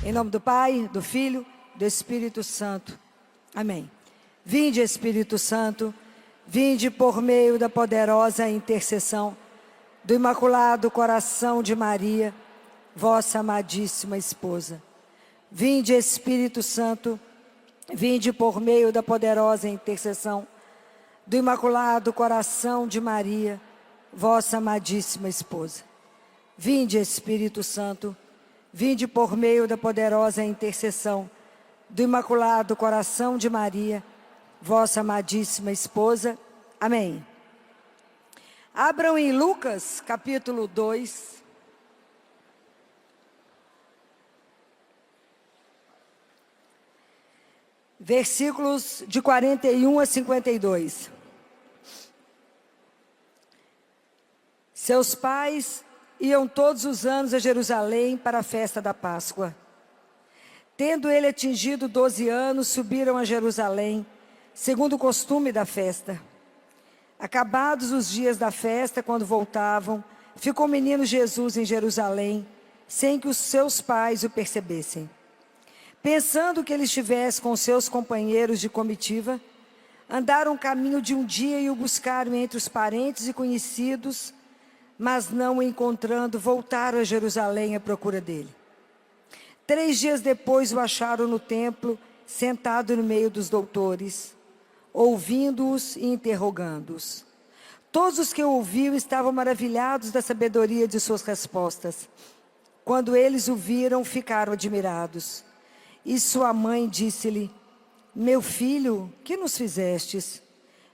Em nome do Pai, do Filho, do Espírito Santo. Amém. Vinde, Espírito Santo, vinde por meio da poderosa intercessão do Imaculado Coração de Maria, vossa amadíssima esposa. Vinde, Espírito Santo, vinde por meio da poderosa intercessão do Imaculado Coração de Maria, vossa amadíssima esposa. Vinde, Espírito Santo, vinde por meio da poderosa intercessão do Imaculado Coração de Maria, vossa amadíssima esposa. Amém. Abram em Lucas, capítulo 2. Versículos de 41 a 52. Seus pais iam todos os anos a Jerusalém para a festa da Páscoa. Tendo ele atingido 12 anos, subiram a Jerusalém, segundo o costume da festa. Acabados os dias da festa, quando voltavam, ficou o menino Jesus em Jerusalém, sem que os seus pais o percebessem. Pensando que ele estivesse com seus companheiros de comitiva, andaram o caminho de um dia e o buscaram entre os parentes e conhecidos, mas não o encontrando, voltaram a Jerusalém à procura dele. 3 dias depois o acharam no templo, sentado no meio dos doutores, ouvindo-os e interrogando-os. Todos os que o ouviam estavam maravilhados da sabedoria de suas respostas. Quando eles o viram, ficaram admirados. E sua mãe disse-lhe: meu filho, que nos fizestes?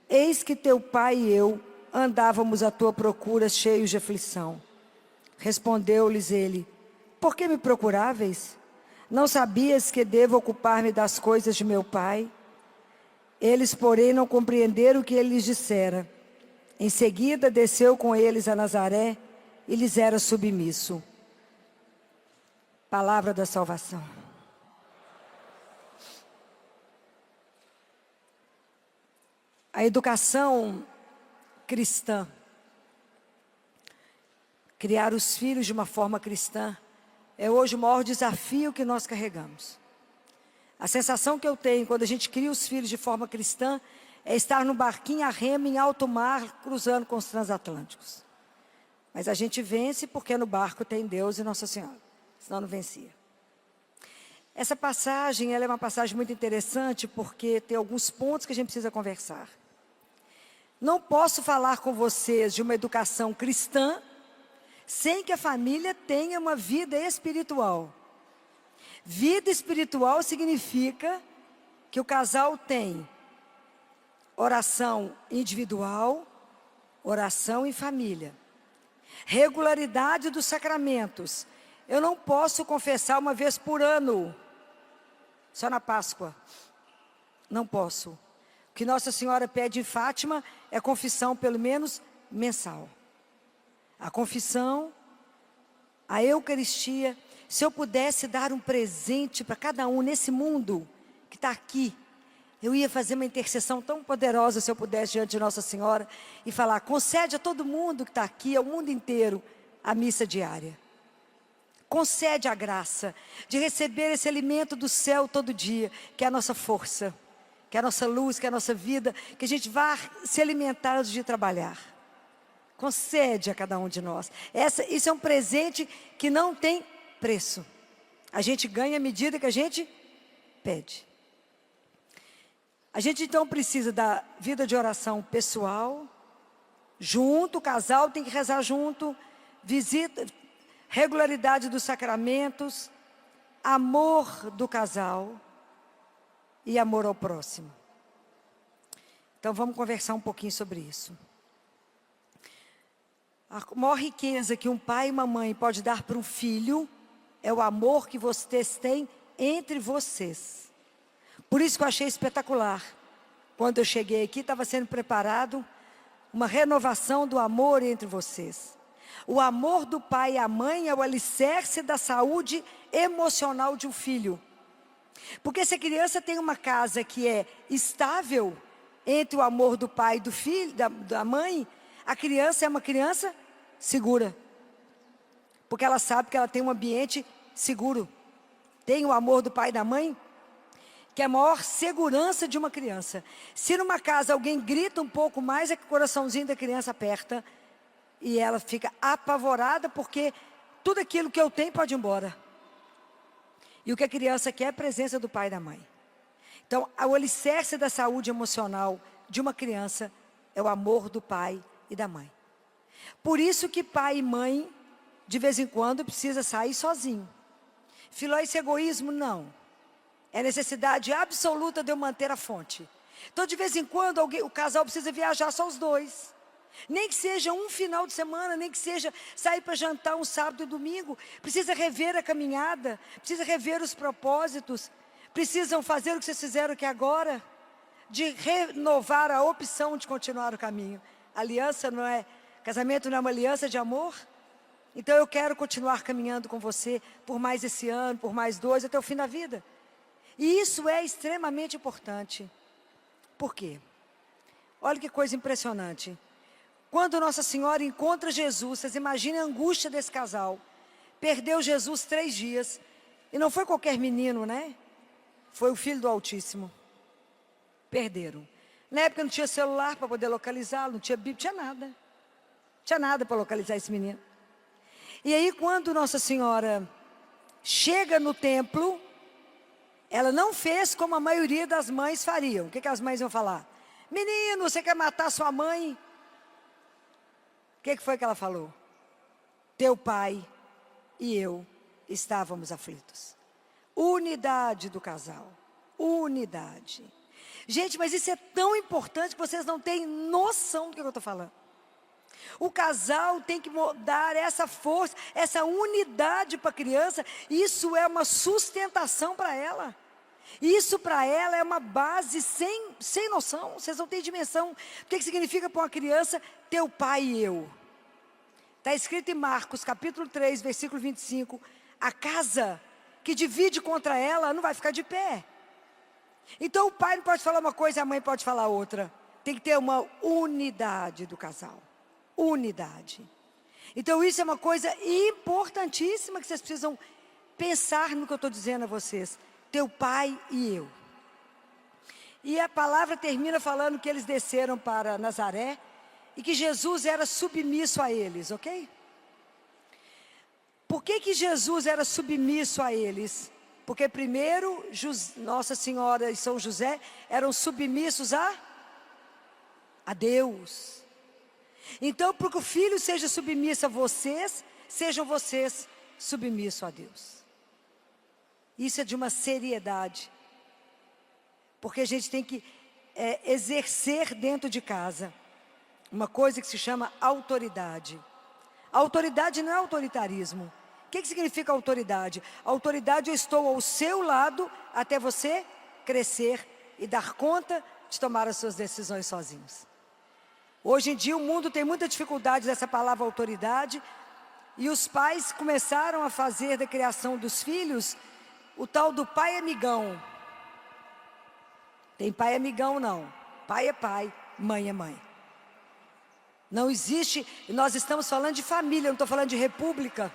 Eis que teu pai e eu andávamos à tua procura, cheios de aflição. Respondeu-lhes ele: por que me procuráveis? Não sabias que devo ocupar-me das coisas de meu pai? Eles, porém, não compreenderam o que ele lhes dissera. Em seguida, desceu com eles a Nazaré e lhes era submisso. Palavra da salvação. A educação cristã, criar os filhos de uma forma cristã, é hoje o maior desafio que nós carregamos. A sensação que eu tenho quando a gente cria os filhos de forma cristã é estar no barquinho a remo em alto mar, cruzando com os transatlânticos. Mas a gente vence porque no barco tem Deus e Nossa Senhora, senão não vencia. Essa passagem, ela é uma passagem muito interessante porque tem alguns pontos que a gente precisa conversar. Não posso falar com vocês de uma educação cristã sem que a família tenha uma vida espiritual. Vida espiritual significa que o casal tem oração individual, oração em família. Regularidade dos sacramentos. Eu não posso confessar uma vez por ano, só na Páscoa. Não posso. O que Nossa Senhora pede em Fátima é confissão pelo menos mensal. A confissão, a Eucaristia. Se eu pudesse dar um presente para cada um nesse mundo que está aqui, eu ia fazer uma intercessão tão poderosa se eu pudesse diante de Nossa Senhora e falar: concede a todo mundo que está aqui, ao mundo inteiro, a missa diária. Concede a graça de receber esse alimento do céu todo dia, que é a nossa força, que é a nossa luz, que é a nossa vida, que a gente vá se alimentar antes de trabalhar. Concede a cada um de nós. Isso é um presente que não tem preço. A gente ganha à medida que a gente pede. A gente então precisa da vida de oração pessoal, junto, o casal tem que rezar junto, visita, regularidade dos sacramentos, amor do casal e amor ao próximo. Então vamos conversar um pouquinho sobre isso. A maior riqueza que um pai e uma mãe pode dar para um filho é o amor que vocês têm entre vocês. Por isso que eu achei espetacular. Quando eu cheguei aqui, estava sendo preparado uma renovação do amor entre vocês. O amor do pai e a mãe é o alicerce da saúde emocional de um filho. Porque se a criança tem uma casa que é estável entre o amor do pai e do filho, da mãe, a criança é uma criança segura. Porque ela sabe que ela tem um ambiente seguro. tem o amor do pai e da mãe, que é a maior segurança de uma criança. Se numa casa alguém grita um pouco mais, é que o coraçãozinho da criança aperta e ela fica apavorada, porque tudo aquilo que eu tenho pode ir embora. E o que a criança quer é a presença do pai e da mãe. Então, o alicerce da saúde emocional de uma criança é o amor do pai e da mãe. Por isso que pai e mãe, de vez em quando, precisa sair sozinho. Filó, esse egoísmo, não. É necessidade absoluta de eu manter a fonte. Então, de vez em quando, o casal precisa viajar só os dois. Nem que seja um final de semana, nem que seja sair para jantar um sábado e domingo. Precisa rever a caminhada, precisa rever os propósitos. Precisam fazer o que vocês fizeram aqui agora, de renovar a opção de continuar o caminho. Aliança não é, casamento não é uma aliança de amor? Então eu quero continuar caminhando com você por mais esse ano, por mais 2, até o fim da vida. E isso é extremamente importante. Por quê? Olha que coisa impressionante. Quando Nossa Senhora encontra Jesus, vocês imaginem a angústia desse casal. Perdeu Jesus 3 dias. E não foi qualquer menino, né? Foi o Filho do Altíssimo. Perderam. Na época não tinha celular para poder localizá-lo, não tinha Bíblia, tinha nada. Não tinha nada para localizar esse menino. E aí, quando Nossa Senhora chega no templo, ela não fez como a maioria das mães fariam. O que as mães iam falar? Menino, você quer matar sua mãe? O que foi que ela falou? Teu pai e eu estávamos aflitos. Unidade do casal. Unidade. Gente, mas isso é tão importante que vocês não têm noção do que eu estou falando. O casal tem que dar essa força, essa unidade para a criança. Isso é uma sustentação para ela. Isso para ela é uma base sem noção. Vocês não têm dimensão. O que significa para uma criança teu pai e eu? Está escrito em Marcos, capítulo 3, versículo 25. A casa que divide contra ela não vai ficar de pé. Então o pai não pode falar uma coisa e a mãe pode falar outra. Tem que ter uma unidade do casal. Unidade. Então isso é uma coisa importantíssima que vocês precisam pensar no que eu estou dizendo a vocês. Teu pai e eu. E a palavra termina falando que eles desceram para Nazaré e que Jesus era submisso a eles, ok? Por que Jesus era submisso a eles? Porque primeiro, Nossa Senhora e São José eram submissos a Deus. Então, para que o filho seja submisso a vocês, sejam vocês submissos a Deus. Isso é de uma seriedade. Porque a gente tem que exercer dentro de casa uma coisa que se chama autoridade. Autoridade não é autoritarismo. O que significa autoridade? Autoridade, eu estou ao seu lado até você crescer e dar conta de tomar as suas decisões sozinhos. Hoje em dia o mundo tem muita dificuldade dessa palavra autoridade, e os pais começaram a fazer da criação dos filhos o tal do pai amigão. Tem pai amigão não, pai é pai, mãe é mãe. Não existe, nós estamos falando de família, eu não estou falando de república.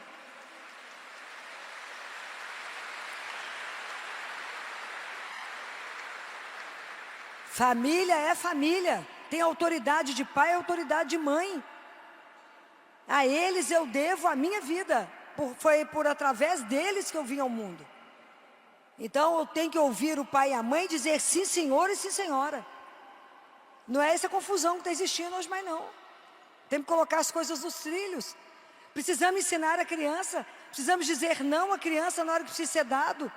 Família é família, tem autoridade de pai e autoridade de mãe. A eles eu devo a minha vida, foi por através deles que eu vim ao mundo. Então eu tenho que ouvir o pai e a mãe dizer sim senhor e sim senhora. Não é essa confusão que está existindo hoje mais não. Temos que colocar as coisas nos trilhos. Precisamos ensinar a criança, precisamos dizer não à criança na hora que precisa ser dado.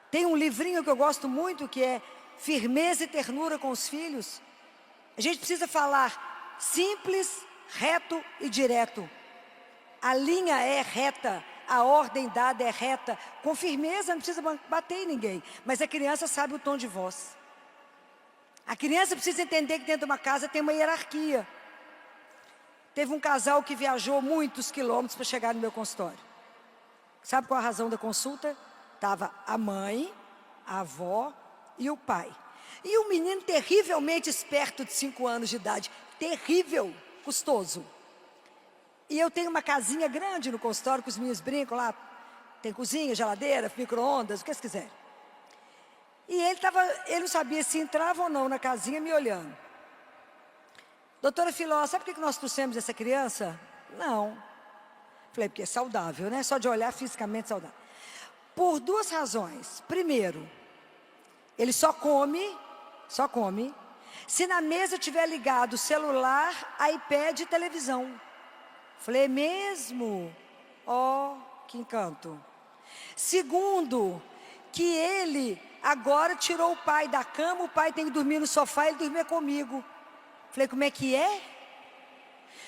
Tem um livrinho que eu gosto muito que é Firmeza e Ternura com os Filhos. A gente precisa falar simples, reto e direto. A linha é reta, a ordem dada é reta, com firmeza, não precisa bater em ninguém, mas a criança sabe o tom de voz. A criança precisa entender que dentro de uma casa tem uma hierarquia. Teve um casal que viajou muitos quilômetros para chegar no meu consultório. Sabe qual a razão da consulta? Estava a mãe, a avó e o pai. E um menino terrivelmente esperto de 5 anos de idade. Terrível, custoso. E eu tenho uma casinha grande no consultório, que os meninos brincam lá. Tem cozinha, geladeira, micro-ondas, o que vocês quiserem. E ele não sabia se entrava ou não na casinha me olhando. Doutora Filó, sabe por que nós trouxemos essa criança? Não. Falei, porque é saudável, né? Só de olhar fisicamente saudável. Por duas razões. Primeiro, ele só come, se na mesa tiver ligado celular, iPad e televisão. Falei, é mesmo? Ó, que encanto. Segundo, que ele agora tirou o pai da cama, o pai tem que dormir no sofá, ele dormia comigo. Falei, como é que é?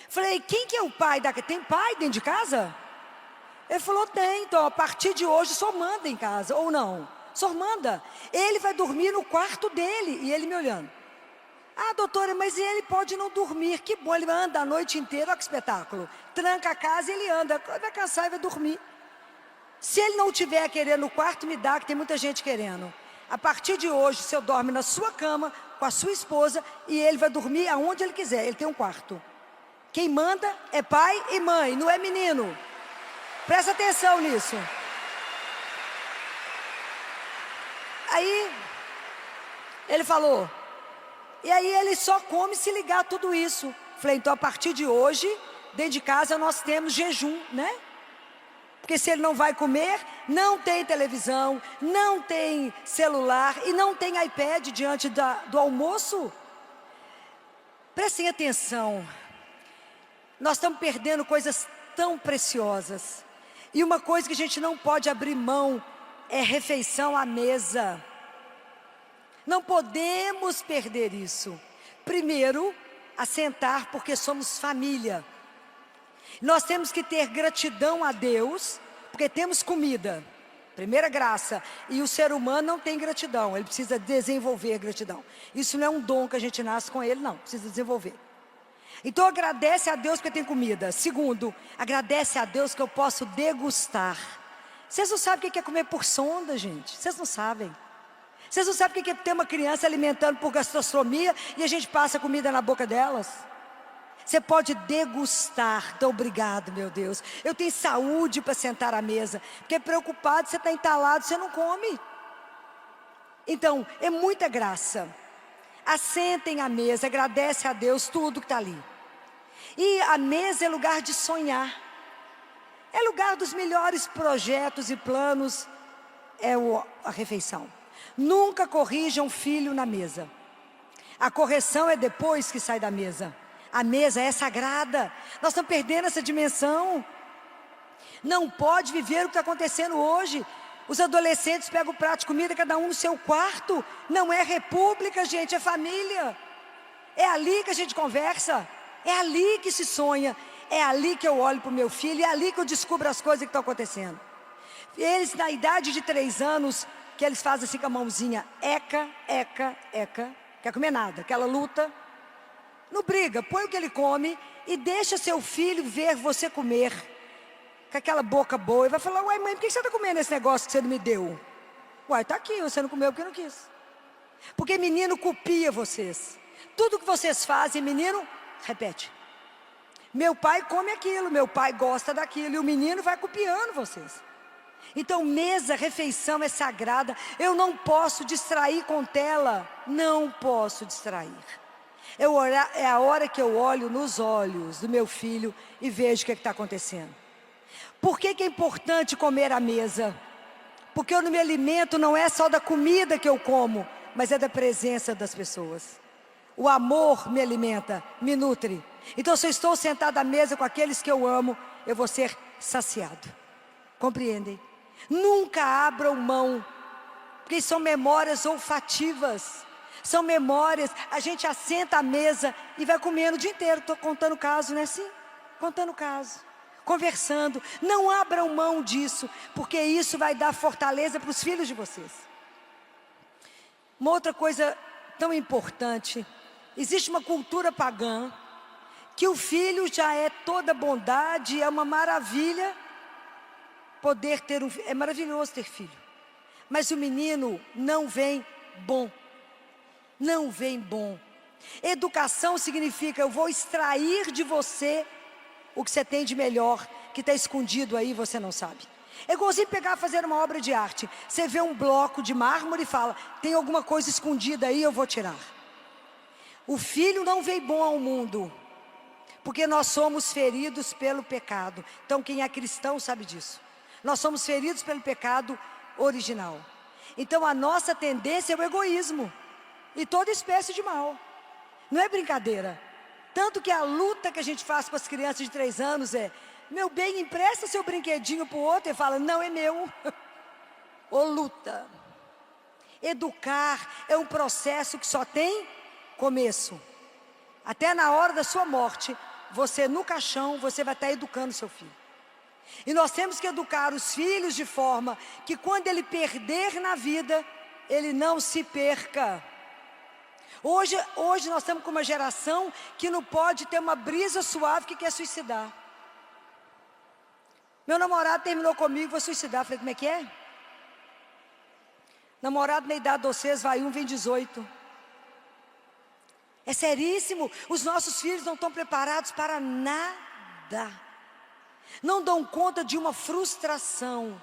Falei, quem que é o pai da casa? Tem pai dentro de casa? Ele falou, tem, então a partir de hoje só manda em casa, ou não? Só manda. Ele vai dormir no quarto dele, e ele me olhando. Ah, doutora, mas ele pode não dormir, que bom, ele anda a noite inteira, olha que espetáculo. Tranca a casa e ele anda, vai cansar e vai dormir. Se ele não estiver querendo no quarto, me dá, que tem muita gente querendo. A partir de hoje, o senhor dorme na sua cama, com a sua esposa, e ele vai dormir aonde ele quiser, ele tem um quarto. Quem manda é pai e mãe, não é menino. Presta atenção nisso. Aí, ele falou, e aí ele só come se ligar a tudo isso. Falei, então a partir de hoje, dentro de casa nós temos jejum, né? Porque se ele não vai comer, não tem televisão, não tem celular e não tem iPad diante do almoço. Prestem atenção. Nós estamos perdendo coisas tão preciosas. E uma coisa que a gente não pode abrir mão é refeição à mesa. Não podemos perder isso. Primeiro, assentar porque somos família. Nós temos que ter gratidão a Deus, porque temos comida. Primeira graça. E o ser humano não tem gratidão, ele precisa desenvolver gratidão. Isso não é um dom que a gente nasce com ele, não, precisa desenvolver. Então agradece a Deus porque tem comida. Segundo, agradece a Deus que eu posso degustar. Vocês não sabem o que é comer por sonda, gente? Vocês não sabem. Vocês não sabem o que é ter uma criança alimentando por gastrostomia e a gente passa comida na boca delas? Você pode degustar. Então, obrigado, meu Deus. Eu tenho saúde para sentar à mesa. Porque preocupado, você está entalado, você não come. Então, é muita graça. Assentem à mesa, agradece a Deus tudo que está ali. E a mesa é lugar de sonhar. É lugar dos melhores projetos e planos. É a refeição. Nunca corrijam filho na mesa. A correção é depois que sai da mesa. A mesa é sagrada. Nós estamos perdendo essa dimensão. Não pode viver o que está acontecendo hoje. Os adolescentes pegam o prato de comida, cada um no seu quarto. Não é república, gente, é família. É ali que a gente conversa. É ali que se sonha. É ali que eu olho para o meu filho. É ali que eu descubro as coisas que estão acontecendo. Eles, na idade de 3 anos, que eles fazem assim com a mãozinha. Eca, eca, eca. Quer comer nada, aquela luta. Não briga, põe o que ele come e deixa seu filho ver você comer. Com aquela boca boa. E vai falar, uai mãe, por que você está comendo esse negócio que você não me deu? Uai, está aqui, você não comeu porque não quis. Porque menino copia vocês. Tudo que vocês fazem, menino, repete. Meu pai come aquilo, meu pai gosta daquilo. E o menino vai copiando vocês. Então, mesa, refeição é sagrada. Eu não posso distrair com tela. Não posso distrair. É a hora que eu olho nos olhos do meu filho e vejo o que está acontecendo. Por que é importante comer à mesa? Porque eu não me alimento, não é só da comida que eu como, mas é da presença das pessoas. O amor me alimenta, me nutre. Então, se eu estou sentado à mesa com aqueles que eu amo, eu vou ser saciado. Compreendem? Nunca abram mão, porque são memórias olfativas. São memórias, a gente assenta à mesa e vai comendo o dia inteiro. Estou contando caso, não é assim? Contando caso, conversando. Não abram mão disso, porque isso vai dar fortaleza para os filhos de vocês. Uma outra coisa tão importante. Existe uma cultura pagã, que o filho já é toda bondade, é uma maravilha poder ter um filho. É maravilhoso ter filho. Mas o menino não vem bom. Não vem bom. Educação significa eu vou extrair de você o que você tem de melhor, que está escondido aí, você não sabe. É igualzinho pegar e fazer uma obra de arte. Você vê um bloco de mármore e fala, tem alguma coisa escondida aí, eu vou tirar. O filho não veio bom ao mundo, porque nós somos feridos pelo pecado. Então quem é cristão sabe disso. Nós somos feridos pelo pecado original. Então a nossa tendência é o egoísmo e toda espécie de mal. Não é brincadeira. Tanto que a luta que a gente faz com as crianças de 3 anos é, meu bem, empresta seu brinquedinho para o outro, e fala, não, é meu. Ô luta. Educar é um processo que só tem começo. Até na hora da sua morte, você no caixão, você vai estar educando seu filho. E nós temos que educar os filhos de forma que quando ele perder na vida, ele não se perca. Hoje nós estamos com uma geração que não pode ter uma brisa suave que quer suicidar. Meu namorado terminou comigo, vou suicidar. Falei, como é que é? Namorado na idade de vocês, vai 1, vem 18. É seríssimo. Os nossos filhos não estão preparados para nada. Não dão conta de uma frustração.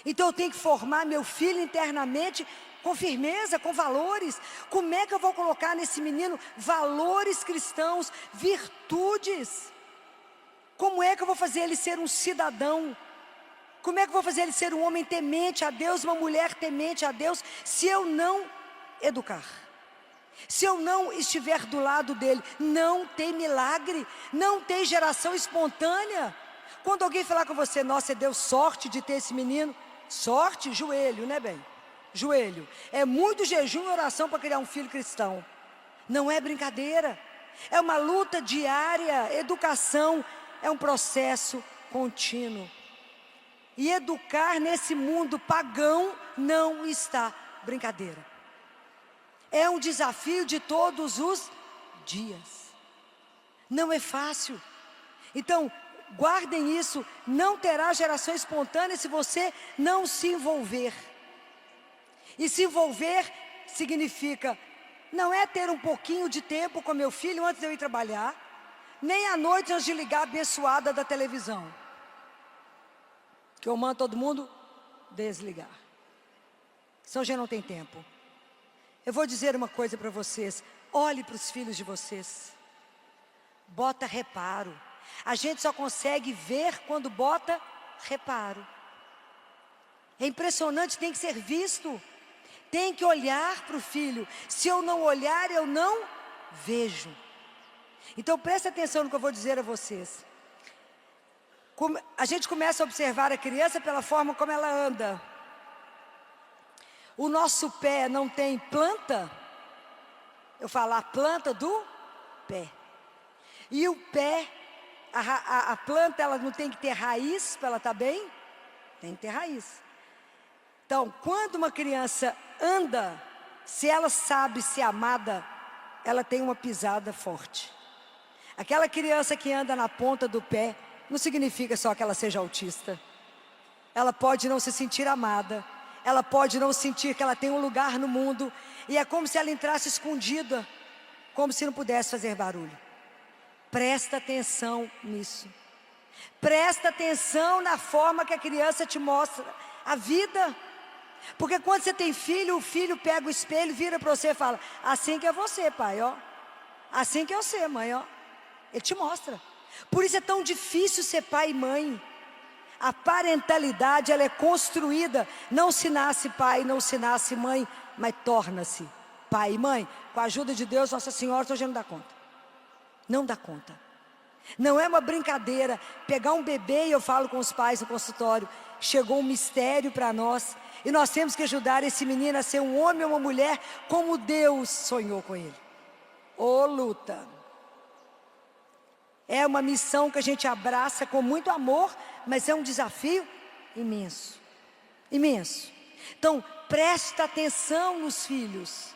Então eu tenho que formar meu filho internamente com firmeza, com valores. Como é que eu vou colocar nesse menino valores cristãos, virtudes? Como é que eu vou fazer ele ser um cidadão? Como é que eu vou fazer ele ser um homem temente a Deus, uma mulher temente a Deus, se eu não educar? Se eu não estiver do lado dele? Não tem milagre, não tem geração espontânea. Quando alguém falar com você, nossa, você deu sorte de ter esse menino. Sorte, joelho, né bem? Joelho. É muito jejum e oração para criar um filho cristão. Não é brincadeira. É uma luta diária. Educação é um processo contínuo. E educar nesse mundo pagão não está brincadeira. É um desafio de todos os dias. Não é fácil. Então, guardem isso, não terá geração espontânea se você não se envolver. E se envolver significa, não é ter um pouquinho de tempo com meu filho antes de eu ir trabalhar, nem à noite antes de ligar a abençoada da televisão. Que eu mando todo mundo desligar. Senão já não tem tempo. Eu vou dizer uma coisa para vocês, olhe para os filhos de vocês. Bota reparo. A gente só consegue ver quando bota reparo. É impressionante, tem que ser visto. Tem que olhar para o filho. Se eu não olhar, eu não vejo. Então presta atenção no que eu vou dizer a vocês. A gente começa a observar a criança pela forma como ela anda. O nosso pé não tem planta. Eu falo a planta do pé. E o pé, a planta, ela não tem que ter raiz para ela estar bem? Tem que ter raiz. Então, quando uma criança anda, se ela sabe ser amada, ela tem uma pisada forte. Aquela criança que anda na ponta do pé, não significa só que ela seja autista. Ela pode não se sentir amada. Ela pode não sentir que ela tem um lugar no mundo. E é como se ela entrasse escondida, como se não pudesse fazer barulho. Presta atenção nisso. Presta atenção na forma que a criança te mostra a vida. Porque quando você tem filho, o filho pega o espelho, vira para você e fala, assim que é você, pai, ó. Assim que é você, mãe, ó. Ele te mostra. Por isso é tão difícil ser pai e mãe. A parentalidade, ela é construída. Não se nasce pai, não se nasce mãe, mas torna-se pai e mãe. Com a ajuda de Deus, Nossa Senhora, hoje não dá conta. Não dá conta. Não é uma brincadeira. Pegar um bebê, e eu falo com os pais no consultório, chegou um mistério para nós. E nós temos que ajudar esse menino a ser um homem ou uma mulher como Deus sonhou com ele. Ô luta. É uma missão que a gente abraça com muito amor, mas é um desafio imenso. Imenso. Então, presta atenção nos filhos.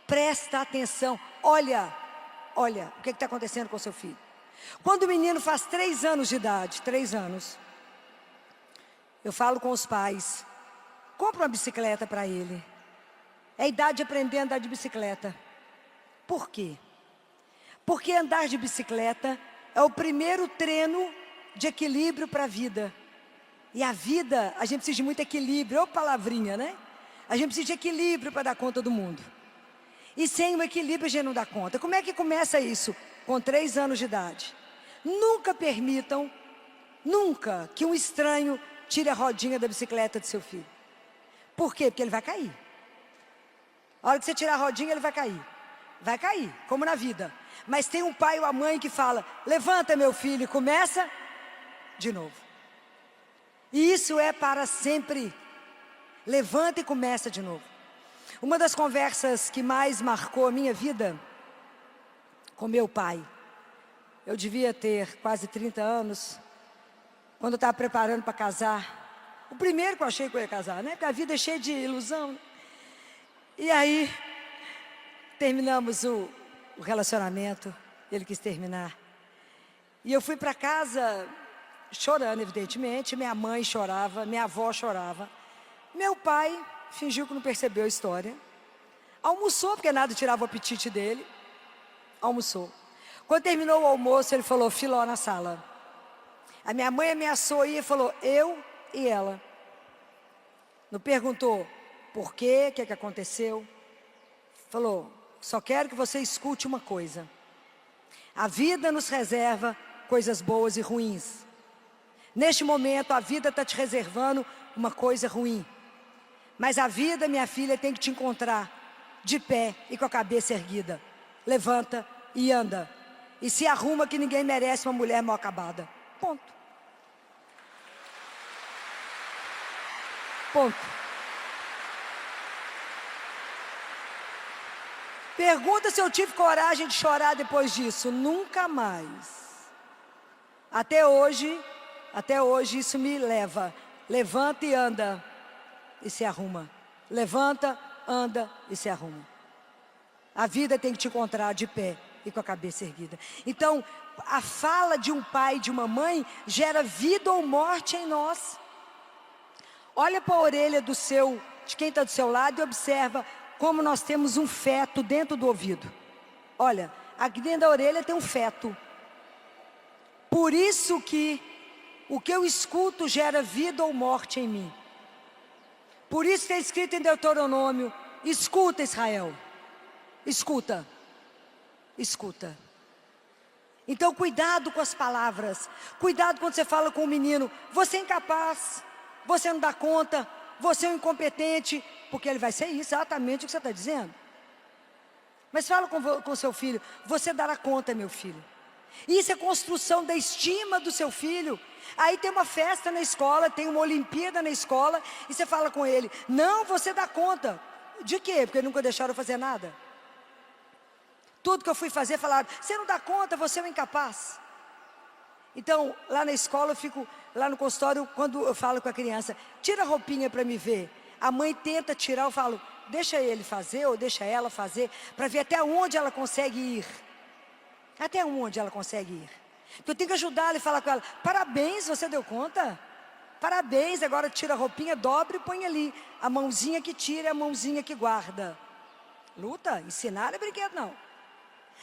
Presta atenção. Olha o que está acontecendo com o seu filho. Quando o menino faz 3 anos de idade, 3 anos, eu falo com os pais, compra uma bicicleta para ele. É a idade de aprender a andar de bicicleta. Por quê? Porque andar de bicicleta é o primeiro treino de equilíbrio para a vida. E a vida, a gente precisa de muito equilíbrio, ou palavrinha, né? A gente precisa de equilíbrio para dar conta do mundo. E sem o equilíbrio a gente não dá conta. Como é que começa isso? Com 3 anos de idade. Nunca permitam, nunca, que um estranho tire a rodinha da bicicleta do seu filho. Por quê? Porque ele vai cair. A hora que você tirar a rodinha, ele vai cair. Vai cair, como na vida. Mas tem um pai ou a mãe que fala, levanta meu filho e começa de novo. E isso é para sempre. Levanta e começa de novo. Uma das conversas que mais marcou a minha vida com meu pai, eu devia ter quase 30 anos, quando eu estava preparando para casar. O primeiro que eu achei que eu ia casar, né? Porque a vida é cheia de ilusão. E aí, terminamos o relacionamento, ele quis terminar. E eu fui para casa chorando, evidentemente, minha mãe chorava, minha avó chorava. Meu pai fingiu que não percebeu a história. Almoçou, porque nada tirava o apetite dele. Almoçou. Quando terminou o almoço, ele falou, Filó na sala. A minha mãe ameaçou e falou, eu e ela. Não perguntou por quê, o que aconteceu. Falou, só quero que você escute uma coisa. A vida nos reserva coisas boas e ruins. Neste momento, a vida está te reservando uma coisa ruim. Mas a vida, minha filha, tem que te encontrar de pé e com a cabeça erguida. Levanta e anda. E se arruma que ninguém merece uma mulher mal acabada. Ponto. Ponto. Pergunta se eu tive coragem de chorar depois disso. Nunca mais. Até hoje isso me leva. Levanta e anda e se arruma. Levanta, anda e se arruma. A vida tem que te encontrar de pé e com a cabeça erguida. Então, a fala de um pai e de uma mãe gera vida ou morte em nós. Olha para a orelha de quem está do seu lado e observa como nós temos um feto dentro do ouvido. Olha, aqui dentro da orelha tem um feto. Por isso que o que eu escuto gera vida ou morte em mim. Por isso que é escrito em Deuteronômio, escuta Israel, escuta, escuta. Então cuidado com as palavras, cuidado quando você fala com o menino, você é incapaz, você não dá conta, você é um incompetente, porque ele vai ser exatamente o que você está dizendo. Mas fala com seu filho, você dará conta, meu filho. Isso é construção da estima do seu filho. Aí tem uma festa na escola, tem uma Olimpíada na escola, e você fala com ele, não, você dá conta. De quê? Porque nunca deixaram eu fazer nada. Tudo que eu fui fazer, falaram, você não dá conta, você é um incapaz. Então, lá na escola, eu fico, lá no consultório, quando eu falo com a criança, tira a roupinha para me ver. A mãe tenta tirar, eu falo, deixa ele fazer, ou deixa ela fazer, para ver até onde ela consegue ir. Até onde ela consegue ir. Então, eu tenho que ajudá-la e falar com ela, parabéns, você deu conta? Parabéns, agora tira a roupinha, dobra e põe ali. A mãozinha que tira, a mãozinha que guarda. Luta, ensinar não é brinquedo não.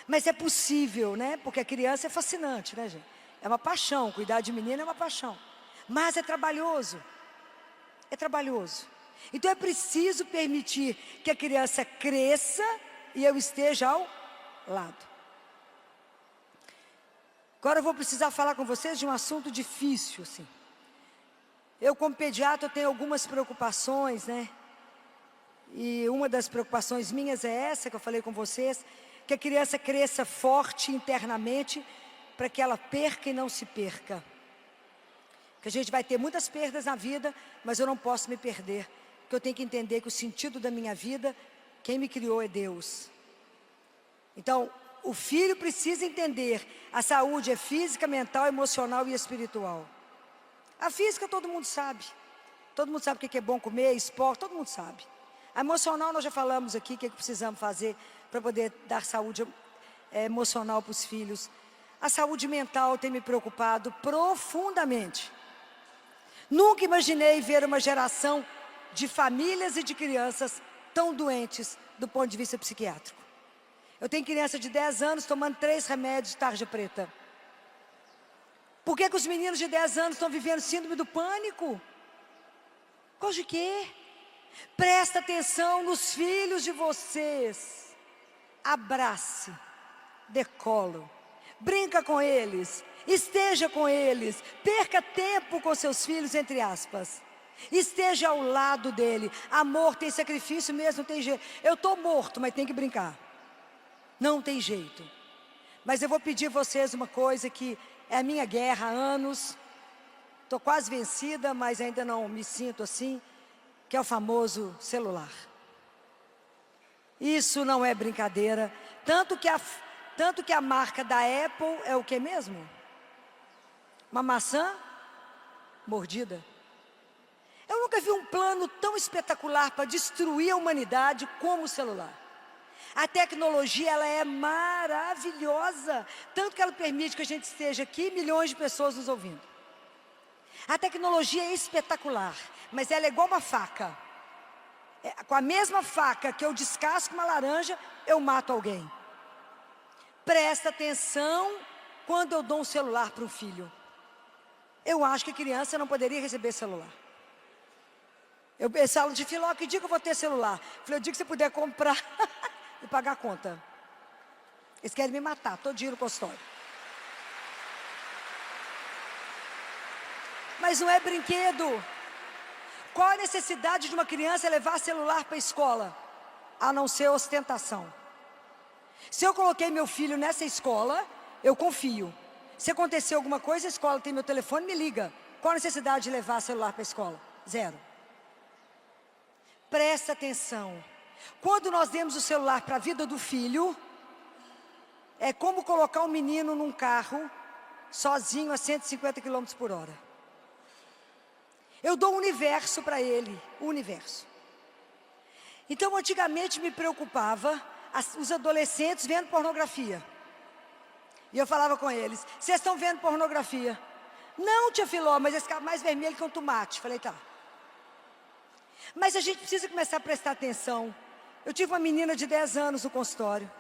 Mas é possível, né? Porque a criança é fascinante, né, gente? É uma paixão, cuidar de menina é uma paixão. Mas é trabalhoso. É trabalhoso. Então é preciso permitir que a criança cresça e eu esteja ao lado. Agora eu vou precisar falar com vocês de um assunto difícil, assim. Eu, como pediatra, tenho algumas preocupações, né? E uma das preocupações minhas é essa que eu falei com vocês, que a criança cresça forte internamente, para que ela perca e não se perca. Porque a gente vai ter muitas perdas na vida, mas eu não posso me perder. Porque eu tenho que entender que o sentido da minha vida, quem me criou é Deus. Então, o filho precisa entender, a saúde é física, mental, emocional e espiritual. A física todo mundo sabe. Todo mundo sabe o que é bom comer, esporte, todo mundo sabe. A emocional nós já falamos aqui, o que precisamos fazer para poder dar saúde emocional para os filhos. A saúde mental tem me preocupado profundamente. Nunca imaginei ver uma geração de famílias e de crianças tão doentes do ponto de vista psiquiátrico. Eu tenho criança de 10 anos tomando 3 remédios de tarja preta. Por que os meninos de 10 anos estão vivendo síndrome do pânico? Por causa de quê? Presta atenção nos filhos de vocês. Abrace, dê colo, brinca com eles, esteja com eles, perca tempo com seus filhos, entre aspas. Esteja ao lado dele. Amor tem sacrifício mesmo, não tem jeito. Eu estou morto, mas tem que brincar. Não tem jeito. Mas eu vou pedir a vocês uma coisa que é a minha guerra há anos. Estou quase vencida, mas ainda não me sinto assim, que é o famoso celular. Isso não é brincadeira. Tanto que a marca da Apple é o que mesmo? Uma maçã mordida. Eu nunca vi um plano tão espetacular para destruir a humanidade como o celular. A tecnologia, ela é maravilhosa, tanto que ela permite que a gente esteja aqui, milhões de pessoas nos ouvindo. A tecnologia é espetacular, mas ela é igual uma faca. Com a mesma faca que eu descasco uma laranja, eu mato alguém. Presta atenção quando eu dou um celular para um filho. Eu acho que criança não poderia receber celular. Eu pensava de Filó, que dia que eu vou ter celular? Falei, o dia que você puder comprar e pagar a conta. Eles querem me matar, todo dia no consultório. Mas não é brinquedo. Qual a necessidade de uma criança levar celular para a escola? A não ser ostentação. Se eu coloquei meu filho nessa escola, eu confio. Se acontecer alguma coisa, a escola tem meu telefone, me liga. Qual a necessidade de levar celular para a escola? Zero. Presta atenção. Quando nós demos o celular para a vida do filho, é como colocar um menino num carro, sozinho a 150 km por hora. Eu dou o universo para ele, o universo. Então, antigamente me preocupava os adolescentes vendo pornografia. E eu falava com eles, vocês estão vendo pornografia? Não, tia Filó, mas esse fica mais vermelho que um tomate. Falei, tá. Mas a gente precisa começar a prestar atenção. Eu tive uma menina de 10 anos no consultório.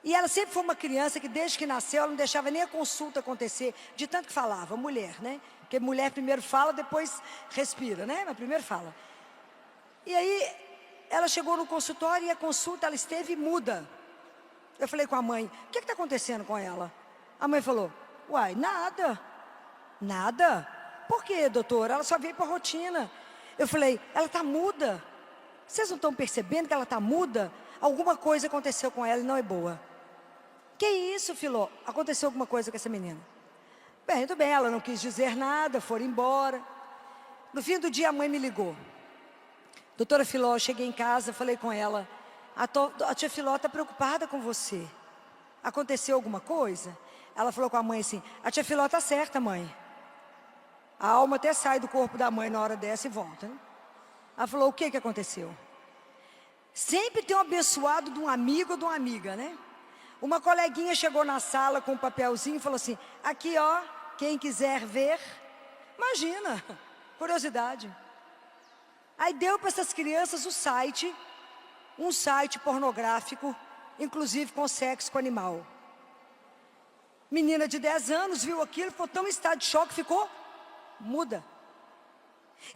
E ela sempre foi uma criança que desde que nasceu, ela não deixava nem a consulta acontecer, de tanto que falava, mulher, né? Porque mulher primeiro fala, depois respira, né? Mas primeiro fala. E aí, ela chegou no consultório e a consulta, ela esteve muda. Eu falei com a mãe, o que está acontecendo com ela? A mãe falou, uai, nada. Nada? Por quê, doutora? Ela só veio para a rotina. Eu falei, ela está muda. Vocês não estão percebendo que ela está muda? Alguma coisa aconteceu com ela e não é boa. Que isso, Filó? Aconteceu alguma coisa com essa menina? Bem, tudo bem, ela não quis dizer nada, foram embora. No fim do dia, a mãe me ligou. Doutora Filó, eu cheguei em casa, falei com ela, a tia Filó está preocupada com você. Aconteceu alguma coisa? Ela falou com a mãe assim, a tia Filó está certa, mãe. A alma até sai do corpo da mãe na hora dessa e volta, né? Ela falou, o que aconteceu? Sempre tem um abençoado de um amigo ou de uma amiga, né? Uma coleguinha chegou na sala com um papelzinho e falou assim, aqui ó, quem quiser ver. Imagina, curiosidade. Aí deu para essas crianças o site, um site pornográfico, inclusive com sexo com animal. Menina de 10 anos viu aquilo, ficou tão em estado de choque, ficou muda.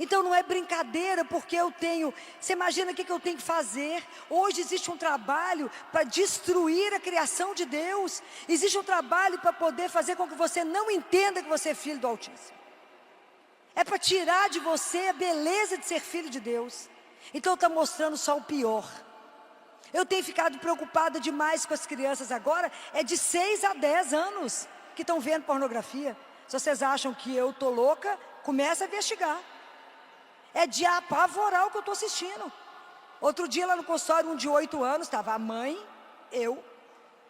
Então não é brincadeira, porque eu tenho, você imagina o que eu tenho que fazer? Hoje existe um trabalho para destruir a criação de Deus. Existe um trabalho para poder fazer com que você não entenda que você é filho do Altíssimo. É para tirar de você a beleza de ser filho de Deus. Então está mostrando só o pior. Eu tenho ficado preocupada demais com as crianças agora, é de 6 a 10 anos que estão vendo pornografia. Se vocês acham que eu estou louca, começa a investigar. É de apavorar o que eu estou assistindo. Outro dia lá no consultório, um de 8 anos, estava a mãe, eu,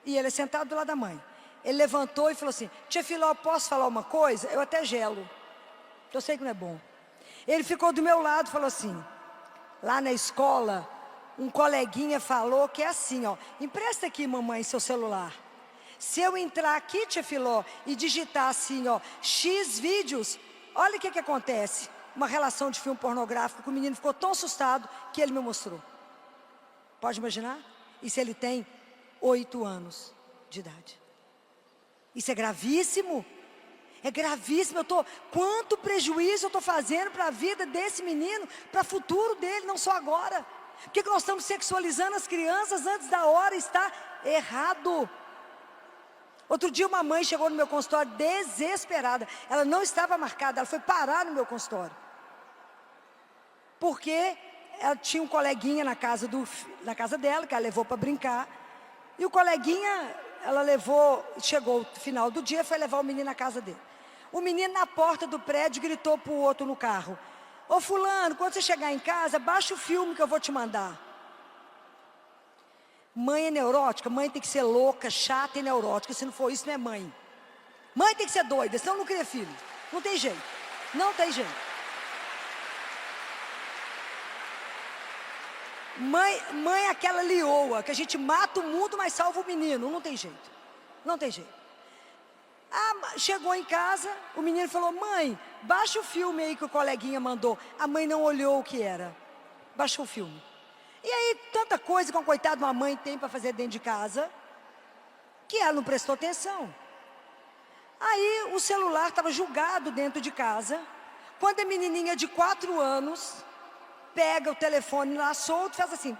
e ele sentado do lado da mãe. Ele levantou e falou assim, tia Filó, posso falar uma coisa? Eu até gelo, eu sei que não é bom. Ele ficou do meu lado e falou assim, lá na escola, um coleguinha falou que é assim, ó, empresta aqui, mamãe, seu celular. Se eu entrar aqui, tia Filó, e digitar assim, ó, X vídeos, olha o que acontece. Uma relação de filme pornográfico, que o menino ficou tão assustado que ele me mostrou. Pode imaginar? Isso ele tem 8 anos de idade. Isso é gravíssimo. É gravíssimo. Quanto prejuízo eu estou fazendo para a vida desse menino, para o futuro dele, não só agora. Por que nós estamos sexualizando as crianças antes da hora? Está errado. Outro dia uma mãe chegou no meu consultório desesperada. Ela não estava marcada, ela foi parar no meu consultório. Porque ela tinha um coleguinha na casa dela, que ela levou para brincar. E o coleguinha, ela levou, chegou no final do dia, foi levar o menino na casa dele. O menino na porta do prédio gritou para o outro no carro: ô fulano, quando você chegar em casa, baixa o filme que eu vou te mandar. Mãe é neurótica, mãe tem que ser louca, chata e neurótica. Se não for isso, não é mãe. Mãe tem que ser doida, senão não cria filho. Não tem jeito, não tem jeito. Mãe é aquela leoa, que a gente mata o mundo, mas salva o menino. Não tem jeito, não tem jeito. Chegou em casa, o menino falou: mãe, baixa o filme aí que o coleguinha mandou. A mãe não olhou o que era, baixou o filme. E aí, tanta coisa que uma coitada de uma mãe tem para fazer dentro de casa, que ela não prestou atenção. Aí, o celular estava jogado dentro de casa. Quando a menininha de 4 anos pega o telefone lá solto, faz assim,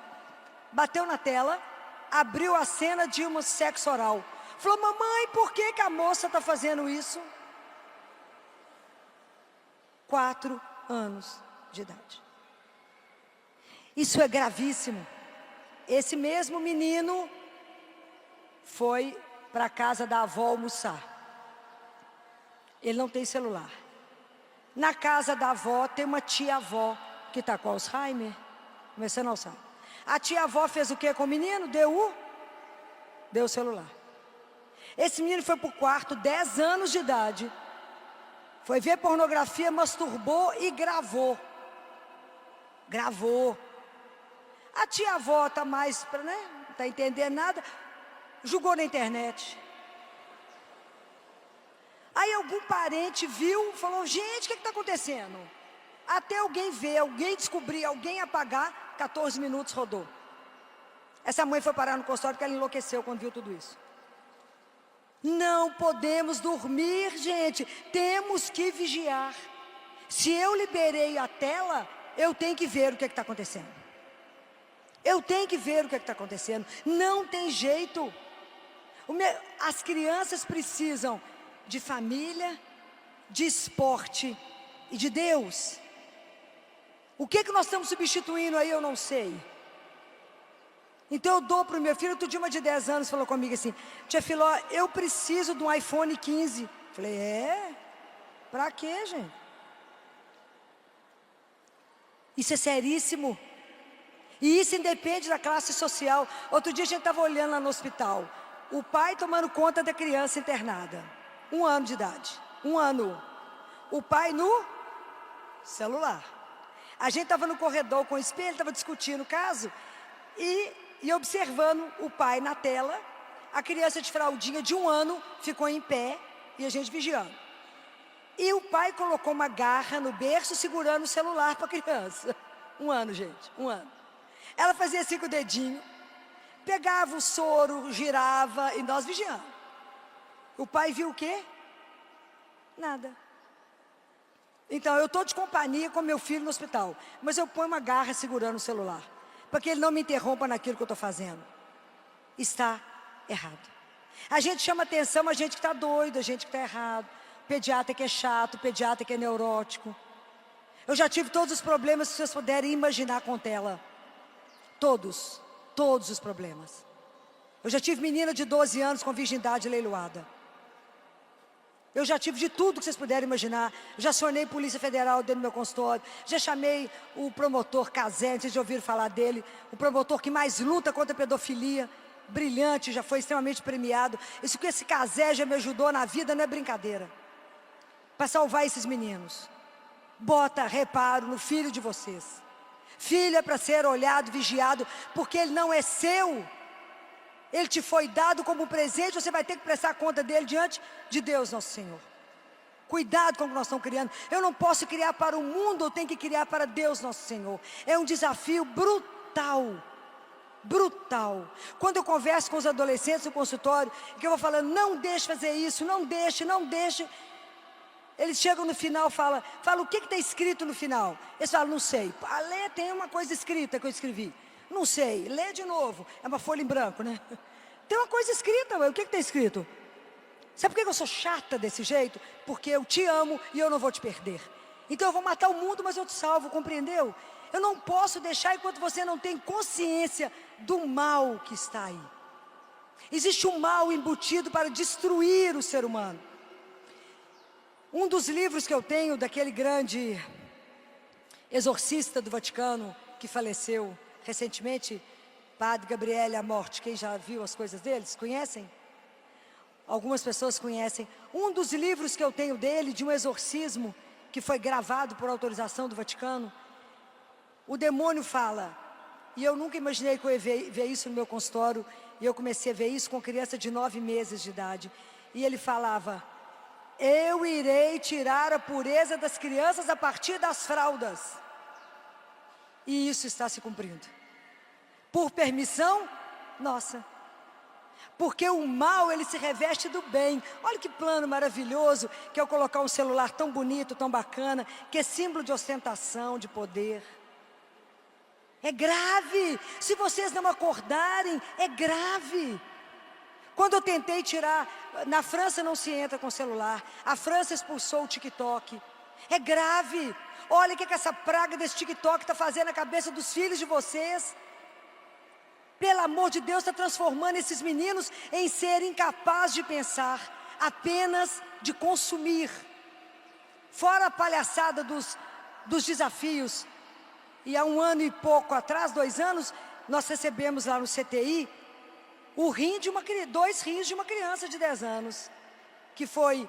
bateu na tela, abriu a cena de um sexo oral. Falou: mamãe, por que a moça está fazendo isso? 4 anos de idade. Isso é gravíssimo. Esse mesmo menino foi para a casa da avó almoçar. Ele não tem celular. Na casa da avó tem uma tia-avó que está com Alzheimer, começando a Alzheimer. A tia-avó fez o que com o menino? Deu o celular. Esse menino foi para o quarto, 10 anos de idade, foi ver pornografia, masturbou e gravou. A tia-avó está mais, né? Não está entendendo nada, jogou na internet. Aí algum parente viu, falou: gente, o que está acontecendo? Até alguém ver, alguém descobrir, alguém apagar, 14 minutos rodou. Essa mãe foi parar no consultório porque ela enlouqueceu quando viu tudo isso. Não podemos dormir, gente, temos que vigiar. Se eu liberei a tela, eu tenho que ver o que está acontecendo. Eu tenho que ver o que está acontecendo. Não tem jeito. As crianças precisam de família, de esporte e de Deus. O que nós estamos substituindo aí, eu não sei. Então eu dou para o meu filho. Outro dia uma de 10 anos falou comigo assim: tia Filó, eu preciso de um iPhone 15. Falei: para quê, gente? Isso é seríssimo. E isso independe da classe social. Outro dia a gente estava olhando lá no hospital, o pai tomando conta da criança internada, 1 ano de idade, 1 ano. O pai no celular. A gente estava no corredor com o espelho, estava discutindo o caso e observando o pai na tela. A criança de fraldinha de 1 ano ficou em pé e a gente vigiando. E o pai colocou uma garra no berço segurando o celular para a criança. 1 ano, gente, 1 ano. Ela fazia assim com o dedinho, pegava o soro, girava e nós vigiando. O pai viu o quê? Nada. Então, eu estou de companhia com meu filho no hospital, mas eu ponho uma garra segurando o celular, para que ele não me interrompa naquilo que eu estou fazendo. Está errado. A gente chama atenção a gente que está doido, a gente que está errado. Pediatra que é chato, pediatra que é neurótico. Eu já tive todos os problemas que vocês puderem imaginar com tela. Todos os problemas. Eu já tive menina de 12 anos com virgindade leiloada. Eu já tive de tudo que vocês puderem imaginar. Já acionei Polícia Federal dentro do meu consultório. Já chamei o promotor Cazé, vocês já ouviram falar dele. O promotor que mais luta contra a pedofilia. Brilhante, já foi extremamente premiado. Isso que esse Cazé já me ajudou na vida não é brincadeira. Para salvar esses meninos. Bota reparo no filho de vocês. Filho é para ser olhado, vigiado, porque ele não é seu. Ele te foi dado como presente, você vai ter que prestar conta dele diante de Deus, nosso Senhor. Cuidado com o que nós estamos criando. Eu não posso criar para o mundo, eu tenho que criar para Deus, nosso Senhor. É um desafio brutal. Brutal. Quando eu converso com os adolescentes no consultório, que eu vou falando: não deixe fazer isso, não deixe. Eles chegam no final, falam o que está escrito no final? Eles falam, não sei. Lê, tem uma coisa escrita que eu escrevi. Não sei, lê de novo. É uma folha em branco, né? Tem uma coisa escrita, o que está escrito? Sabe por que eu sou chata desse jeito? Porque eu te amo e eu não vou te perder. Então eu vou matar o mundo, mas eu te salvo, compreendeu? Eu não posso deixar enquanto você não tem consciência do mal que está aí. Existe um mal embutido para destruir o ser humano. Um dos livros que eu tenho daquele grande exorcista do Vaticano, que faleceu recentemente, Padre Gabriele Amorti, quem já viu as coisas deles, conhecem? Algumas pessoas conhecem. Um dos livros que eu tenho dele, de um exorcismo, que foi gravado por autorização do Vaticano, o demônio fala, e eu nunca imaginei que eu ia ver isso no meu consultório, e eu comecei a ver isso com criança de 9 meses de idade, e ele falava, eu irei tirar a pureza das crianças a partir das fraldas, e isso está se cumprindo, por permissão nossa, porque o mal ele se reveste do bem. Olha que plano maravilhoso, que é eu colocar um celular tão bonito, tão bacana, que é símbolo de ostentação, de poder. É grave, se vocês não acordarem, é grave. Quando eu tentei tirar, na França não se entra com celular, a França expulsou o TikTok, é grave. Olha o que essa praga desse TikTok está fazendo na cabeça dos filhos de vocês. Pelo amor de Deus, está transformando esses meninos em serem incapazes de pensar, apenas de consumir. Fora a palhaçada dos desafios. E há 1 ano e pouco atrás, 2 anos, nós recebemos lá no CTI, dois rins de uma criança de 10 anos. Que foi,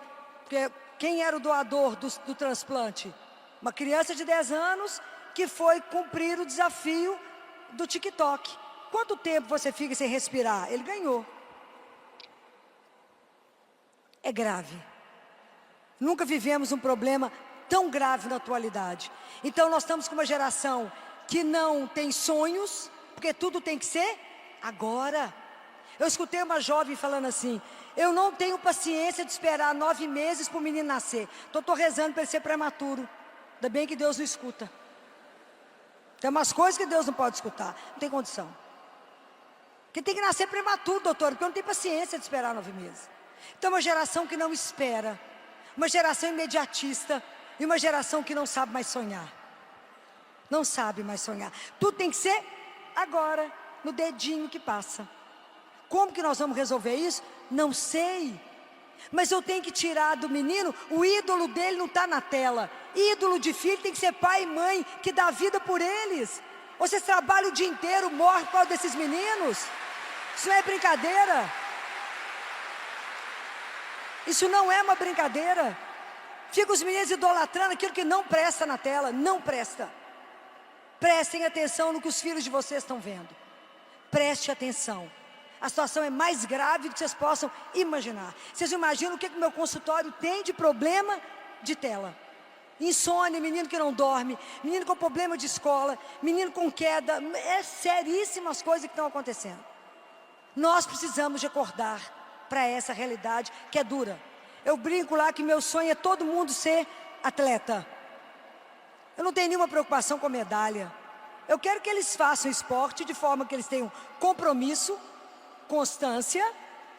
quem era o doador do transplante? Uma criança de 10 anos que foi cumprir o desafio do TikTok. Quanto tempo você fica sem respirar? Ele ganhou. É grave. Nunca vivemos um problema tão grave na atualidade. Então nós estamos com uma geração que não tem sonhos, porque tudo tem que ser agora. Eu escutei uma jovem falando assim, eu não tenho paciência de esperar 9 meses para o menino nascer. Estou rezando para ele ser prematuro. Ainda bem que Deus não escuta. Tem umas coisas que Deus não pode escutar. Não tem condição. Porque tem que nascer prematuro, doutor, porque eu não tenho paciência de esperar 9 meses. Então uma geração que não espera, uma geração imediatista, e uma geração que não sabe mais sonhar. Não sabe mais sonhar. Tudo tem que ser agora, no dedinho que passa. Como que nós vamos resolver isso? Não sei. Mas eu tenho que tirar do menino, o ídolo dele não está na tela. Ídolo de filho tem que ser pai e mãe, que dá vida por eles. Vocês trabalham o dia inteiro, morrem por causa desses meninos. Isso não é brincadeira. Isso não é uma brincadeira. Fica os meninos idolatrando aquilo que não presta na tela, não presta. Prestem atenção no que os filhos de vocês estão vendo. Preste atenção. A situação é mais grave do que vocês possam imaginar. Vocês imaginam o que o meu consultório tem de problema de tela? Insônia, menino que não dorme, menino com problema de escola, menino com queda. É seríssimas coisas que estão acontecendo. Nós precisamos de acordar para essa realidade que é dura. Eu brinco lá que meu sonho é todo mundo ser atleta. Eu não tenho nenhuma preocupação com medalha. Eu quero que eles façam esporte de forma que eles tenham compromisso, constância.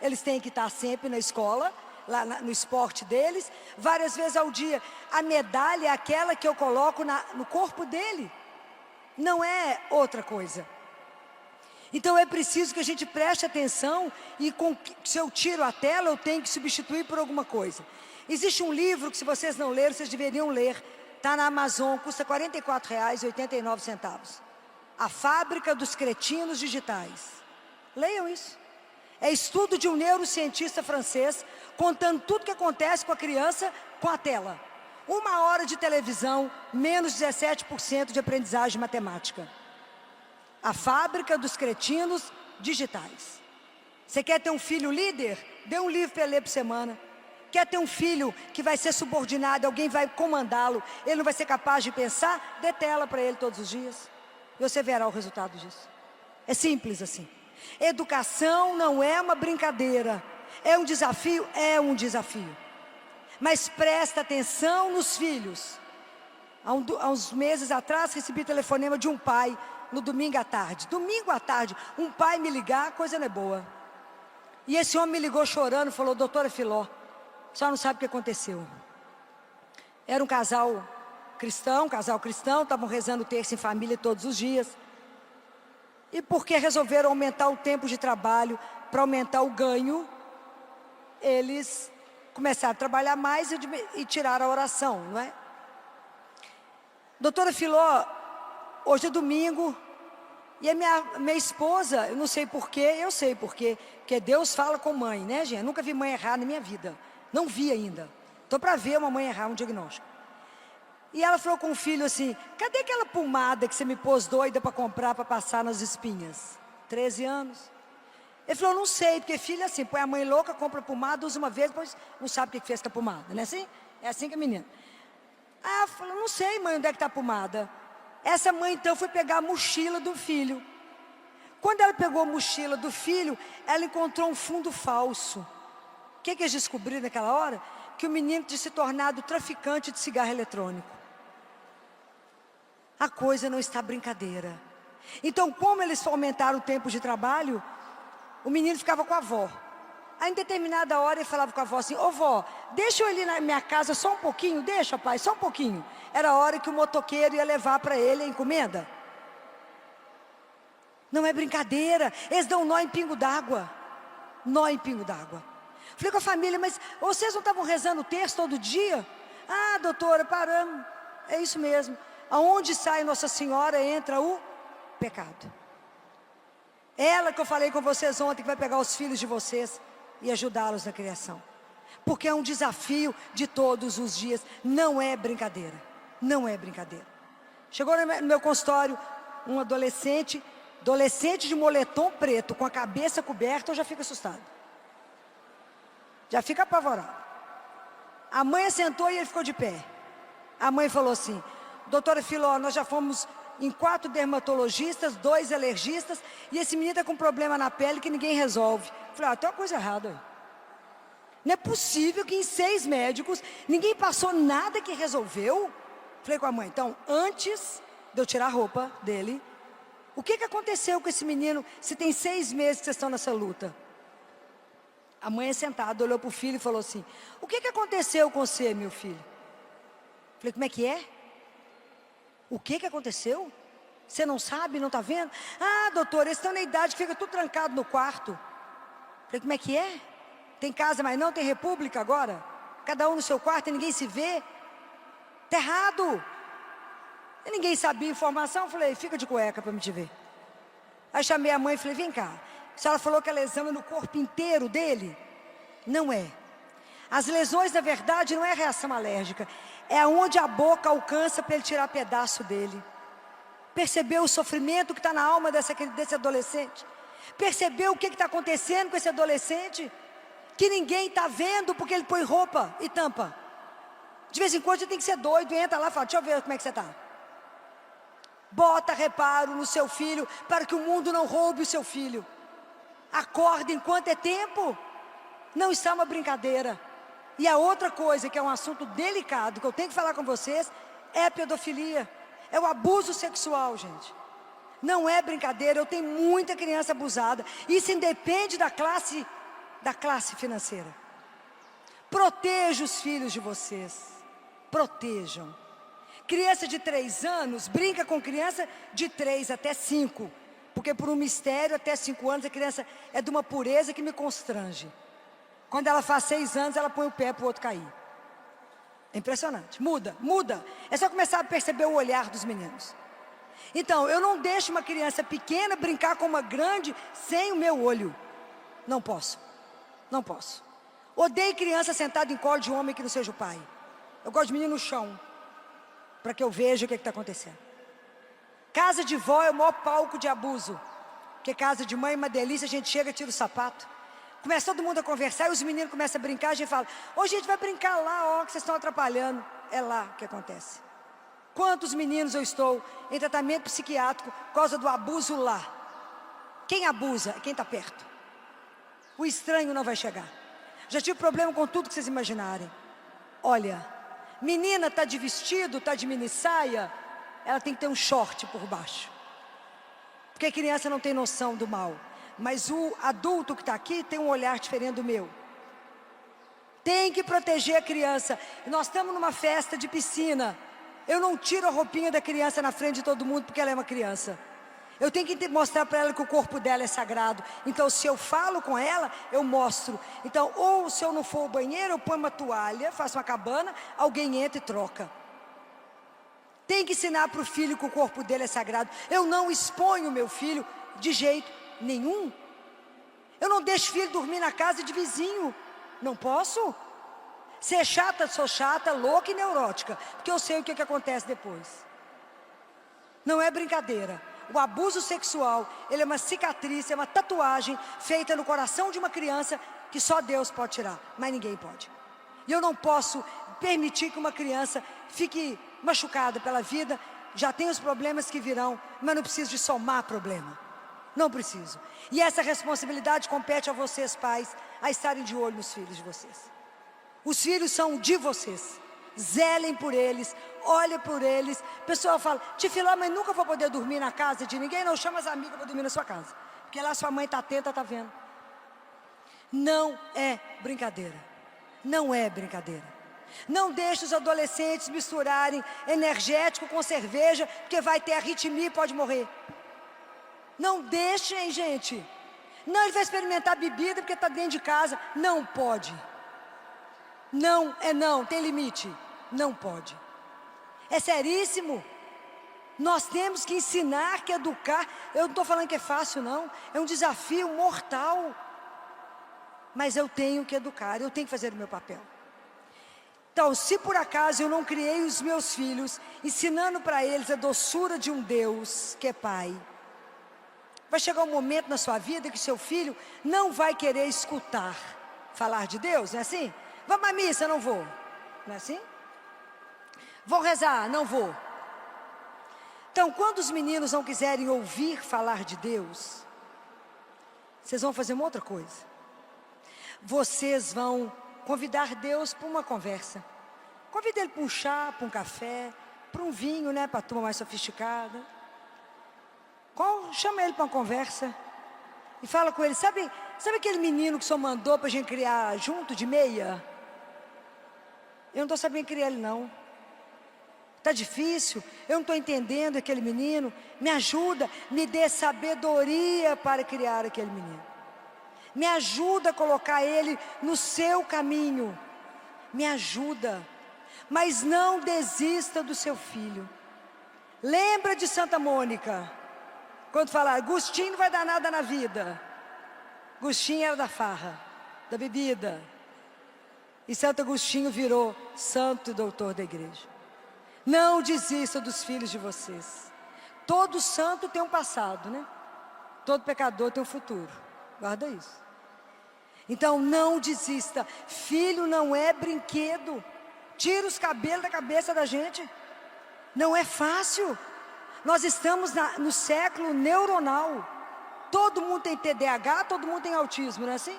Eles têm que estar sempre na escola, lá no esporte deles, várias vezes ao dia. A medalha é aquela que eu coloco no corpo dele. Não é outra coisa. Então é preciso que a gente preste atenção e se eu tiro a tela, eu tenho que substituir por alguma coisa. Existe um livro que se vocês não leram, vocês deveriam ler. Está na Amazon, custa R$ 44,89. A Fábrica dos Cretinos Digitais. Leiam isso. É estudo de um neurocientista francês, contando tudo que acontece com a criança com a tela. 1 hora de televisão, menos 17% de aprendizagem matemática. A Fábrica dos Cretinos Digitais. Você quer ter um filho líder? Dê um livro para ele ler por semana. Quer ter um filho que vai ser subordinado, alguém vai comandá-lo, ele não vai ser capaz de pensar? Dê tela para ele todos os dias. E você verá o resultado disso. É simples assim. Educação não é uma brincadeira. É um desafio? É um desafio. Mas presta atenção nos filhos. Há uns meses atrás, recebi telefonema de um pai, no domingo à tarde. Domingo à tarde, um pai me ligar, coisa não é boa. E esse homem me ligou chorando, falou: doutora Filó, a senhora não sabe o que aconteceu. Era um casal cristão, estavam rezando o terço em família todos os dias. E porque resolveram aumentar o tempo de trabalho, para aumentar o ganho, eles começaram a trabalhar mais e tiraram a oração, não é? Doutora Filó, hoje é domingo, e a minha esposa, eu não sei porquê, eu sei porquê, porque Deus fala com mãe, né, gente? Eu nunca vi mãe errar na minha vida, não vi ainda. Estou para ver uma mãe errar um diagnóstico. E ela falou com o filho assim: cadê aquela pomada que você me pôs doida para comprar, para passar nas espinhas? 13 anos. Ele falou: não sei, porque filho é assim, põe a mãe louca, compra pomada, usa uma vez, depois não sabe o que fez com a pomada, não é assim? É assim que a menina. Ah, falou: não sei, mãe, onde é que está a pomada. Essa mãe então foi pegar a mochila do filho. Quando ela pegou a mochila do filho, ela encontrou um fundo falso. O que eles descobriram naquela hora? Que o menino tinha se tornado traficante de cigarro eletrônico. A coisa não está brincadeira. Então, como eles aumentaram o tempo de trabalho, o menino ficava com a avó. Aí, em determinada hora, ele falava com a avó assim: ô vó, deixa eu ir na minha casa só um pouquinho, deixa pai, só um pouquinho. Era a hora que o motoqueiro ia levar para ele a encomenda. Não é brincadeira, eles dão nó em pingo d'água. Nó em pingo d'água. Falei com a família: mas vocês não estavam rezando o terço todo dia? Ah, doutora, paramos. É isso mesmo. Aonde sai Nossa Senhora, entra o pecado. Ela que eu falei com vocês ontem, que vai pegar os filhos de vocês e ajudá-los na criação. Porque é um desafio de todos os dias. Não é brincadeira. Não é brincadeira. Chegou no meu consultório um adolescente de moletom preto, com a cabeça coberta, eu já fico assustado. Já fica apavorado. A mãe sentou e ele ficou de pé. A mãe falou assim: doutora Filó, nós já fomos em 4 dermatologistas, 2 alergistas, e esse menino está com um problema na pele que ninguém resolve. Falei: tem uma coisa errada aí. Não é possível que em 6 médicos, ninguém passou nada que resolveu. Falei com a mãe: então, antes de eu tirar a roupa dele, o que aconteceu com esse menino, se tem 6 meses que vocês estão nessa luta? A mãe sentada, olhou para o filho e falou assim: o que aconteceu com você, meu filho? Falei: como é que é? O que aconteceu? Você não sabe, não está vendo? Ah, doutor, eles estão na idade que fica tudo trancado no quarto. Falei: como é que é? Tem casa, mas não tem república agora? Cada um no seu quarto e ninguém se vê? Está errado. E ninguém sabia informação. Falei: fica de cueca para me te ver. Aí chamei a mãe e falei: vem cá. A senhora falou que a lesão é no corpo inteiro dele? Não é. As lesões, na verdade, não é reação alérgica. É onde a boca alcança para ele tirar pedaço dele. Percebeu o sofrimento que está na alma desse adolescente? Percebeu o que está acontecendo com esse adolescente? Que ninguém está vendo porque ele põe roupa e tampa. De vez em quando você tem que ser doido, entra lá e fala: deixa eu ver como é que você está. Bota reparo no seu filho, para que o mundo não roube o seu filho. Acorda enquanto é tempo. Não está uma brincadeira. E a outra coisa, que é um assunto delicado, que eu tenho que falar com vocês, é a pedofilia. É o abuso sexual, gente. Não é brincadeira, eu tenho muita criança abusada. Isso independe da classe financeira. Protejam os filhos de vocês. Protejam. Criança de 3 anos brinca com criança de 3 até 5. Porque por um mistério, até 5 anos, a criança é de uma pureza que me constrange. Quando ela faz 6 anos, ela põe o pé para o outro cair. É impressionante. Muda. É só começar a perceber o olhar dos meninos. Então, eu não deixo uma criança pequena brincar com uma grande sem o meu olho. Não posso. Odeio criança sentada em colo de homem que não seja o pai. Eu gosto de menino no chão, para que eu veja o que está acontecendo. Casa de vó é o maior palco de abuso. Porque casa de mãe é uma delícia, a gente chega e tira o sapato. Começa todo mundo a conversar e os meninos começam a brincar. A gente fala: ô, gente, vai brincar lá, ó, que vocês estão atrapalhando. É lá que acontece. Quantos meninos eu estou em tratamento psiquiátrico por causa do abuso lá? Quem abusa é quem está perto. O estranho não vai chegar. Já tive problema com tudo que vocês imaginarem. Olha, menina está de vestido, está de mini saia, ela tem que ter um short por baixo. Porque a criança não tem noção do mal. Mas o adulto que está aqui tem um olhar diferente do meu. Tem que proteger a criança. Nós estamos numa festa de piscina. Eu não tiro a roupinha da criança na frente de todo mundo porque ela é uma criança. Eu tenho que mostrar para ela que o corpo dela é sagrado. Então, se eu falo com ela, eu mostro. Então, ou se eu não for ao banheiro, eu ponho uma toalha, faço uma cabana, alguém entra e troca. Tem que ensinar para o filho que o corpo dele é sagrado. Eu não exponho meu filho de jeito nenhum. Eu não deixo filho dormir na casa de vizinho. Não posso. Ser chata, sou chata, louca e neurótica. Porque eu sei o que acontece depois. Não é brincadeira. O abuso sexual, ele é uma cicatriz, é uma tatuagem feita no coração de uma criança que só Deus pode tirar, mas ninguém pode. E eu não posso permitir que uma criança fique machucada pela vida. Já tem os problemas que virão, mas não preciso de somar problema. Não preciso. E essa responsabilidade compete a vocês, pais, a estarem de olho nos filhos de vocês. Os filhos são de vocês. Zelem por eles, olhem por eles. O pessoal fala, tia Filó, mas nunca vou poder dormir na casa de ninguém. Não, chama as amigas para dormir na sua casa. Porque lá sua mãe está atenta, está vendo. Não é brincadeira. Não é brincadeira. Não deixe os adolescentes misturarem energético com cerveja, porque vai ter arritmia e pode morrer. Não deixem, gente. Não, ele vai experimentar bebida porque está dentro de casa. Não pode. Não é não, tem limite. Não pode. É seríssimo. Nós temos que ensinar, que educar. Eu não estou falando que é fácil, não. É um desafio mortal. Mas eu tenho que educar, eu tenho que fazer o meu papel. Então, se por acaso eu não criei os meus filhos, ensinando para eles a doçura de um Deus que é Pai, vai chegar um momento na sua vida que seu filho não vai querer escutar falar de Deus, não é assim? Vamos à missa, não vou. Não é assim? Vou rezar, não vou. Então, quando os meninos não quiserem ouvir falar de Deus, vocês vão fazer uma outra coisa. Vocês vão convidar Deus para uma conversa. Convida ele para um chá, para um café, para um vinho, né, para a turma mais sofisticada. Chama ele para uma conversa e fala com ele, sabe aquele menino que o senhor mandou para a gente criar junto, de meia? Eu não estou sabendo criar ele não. Está difícil, eu não estou entendendo aquele menino. Me ajuda, me dê sabedoria para criar aquele menino. Me ajuda a colocar ele no seu caminho. Me ajuda. Mas não desista do seu filho. Lembra de Santa Mônica. Quando falar, Agostinho não vai dar nada na vida. Agostinho era da farra, da bebida. E Santo Agostinho virou santo e doutor da igreja. Não desista dos filhos de vocês. Todo santo tem um passado, né? Todo pecador tem um futuro. Guarda isso. Então não desista. Filho não é brinquedo. Tira os cabelos da cabeça da gente. Não é fácil. Nós estamos no século neuronal. Todo mundo tem TDAH, todo mundo tem autismo, não é assim?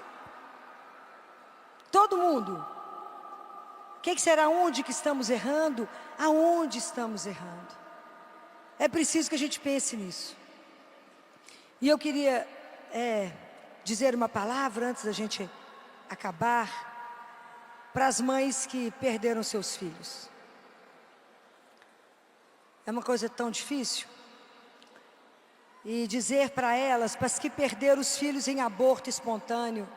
Todo mundo. O que será? Onde que estamos errando? Aonde estamos errando? É preciso que a gente pense nisso. E eu queria dizer uma palavra antes da gente acabar para as mães que perderam seus filhos. É uma coisa tão difícil. E dizer para elas, para as que perderam os filhos em aborto espontâneo.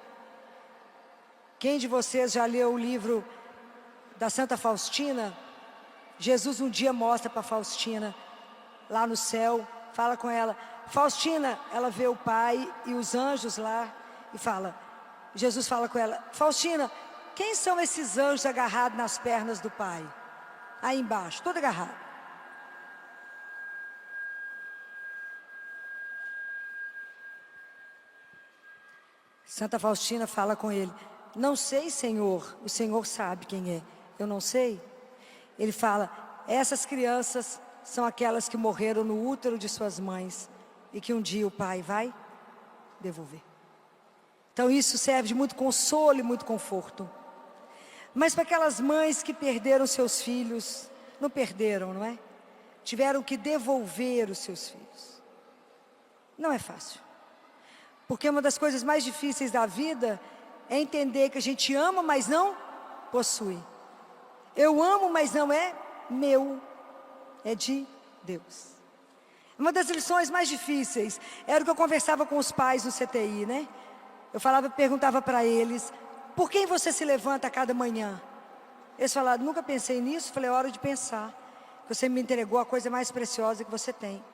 Quem de vocês já leu o livro da Santa Faustina? Jesus um dia mostra para Faustina, lá no céu, fala com ela. Faustina, ela vê o pai e os anjos lá e fala, Jesus fala com ela, Faustina, quem são esses anjos agarrados nas pernas do pai? Aí embaixo, todo agarrado. Santa Faustina fala com ele, não sei, Senhor, o Senhor sabe quem é, eu não sei. Ele fala, essas crianças são aquelas que morreram no útero de suas mães e que um dia o pai vai devolver. Então isso serve de muito consolo e muito conforto. Mas para aquelas mães que perderam seus filhos, não perderam, não é? Tiveram que devolver os seus filhos. Não é fácil. Porque uma das coisas mais difíceis da vida é entender que a gente ama, mas não possui. Eu amo, mas não é meu, é de Deus. Uma das lições mais difíceis era o que eu conversava com os pais no CTI, né? Eu perguntava para eles: por quem você se levanta a cada manhã? Eles falaram: nunca pensei nisso. Falei: é hora de pensar. Você me entregou a coisa mais preciosa que você tem.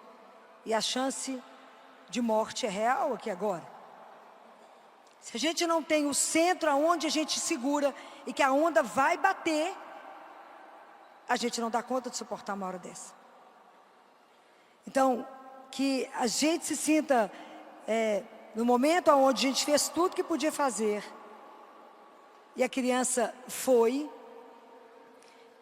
E a chance de morte é real aqui agora. Se a gente não tem o centro aonde a gente segura e que a onda vai bater, a gente não dá conta de suportar uma hora dessa. Então, que a gente se sinta no momento onde a gente fez tudo que podia fazer e a criança foi,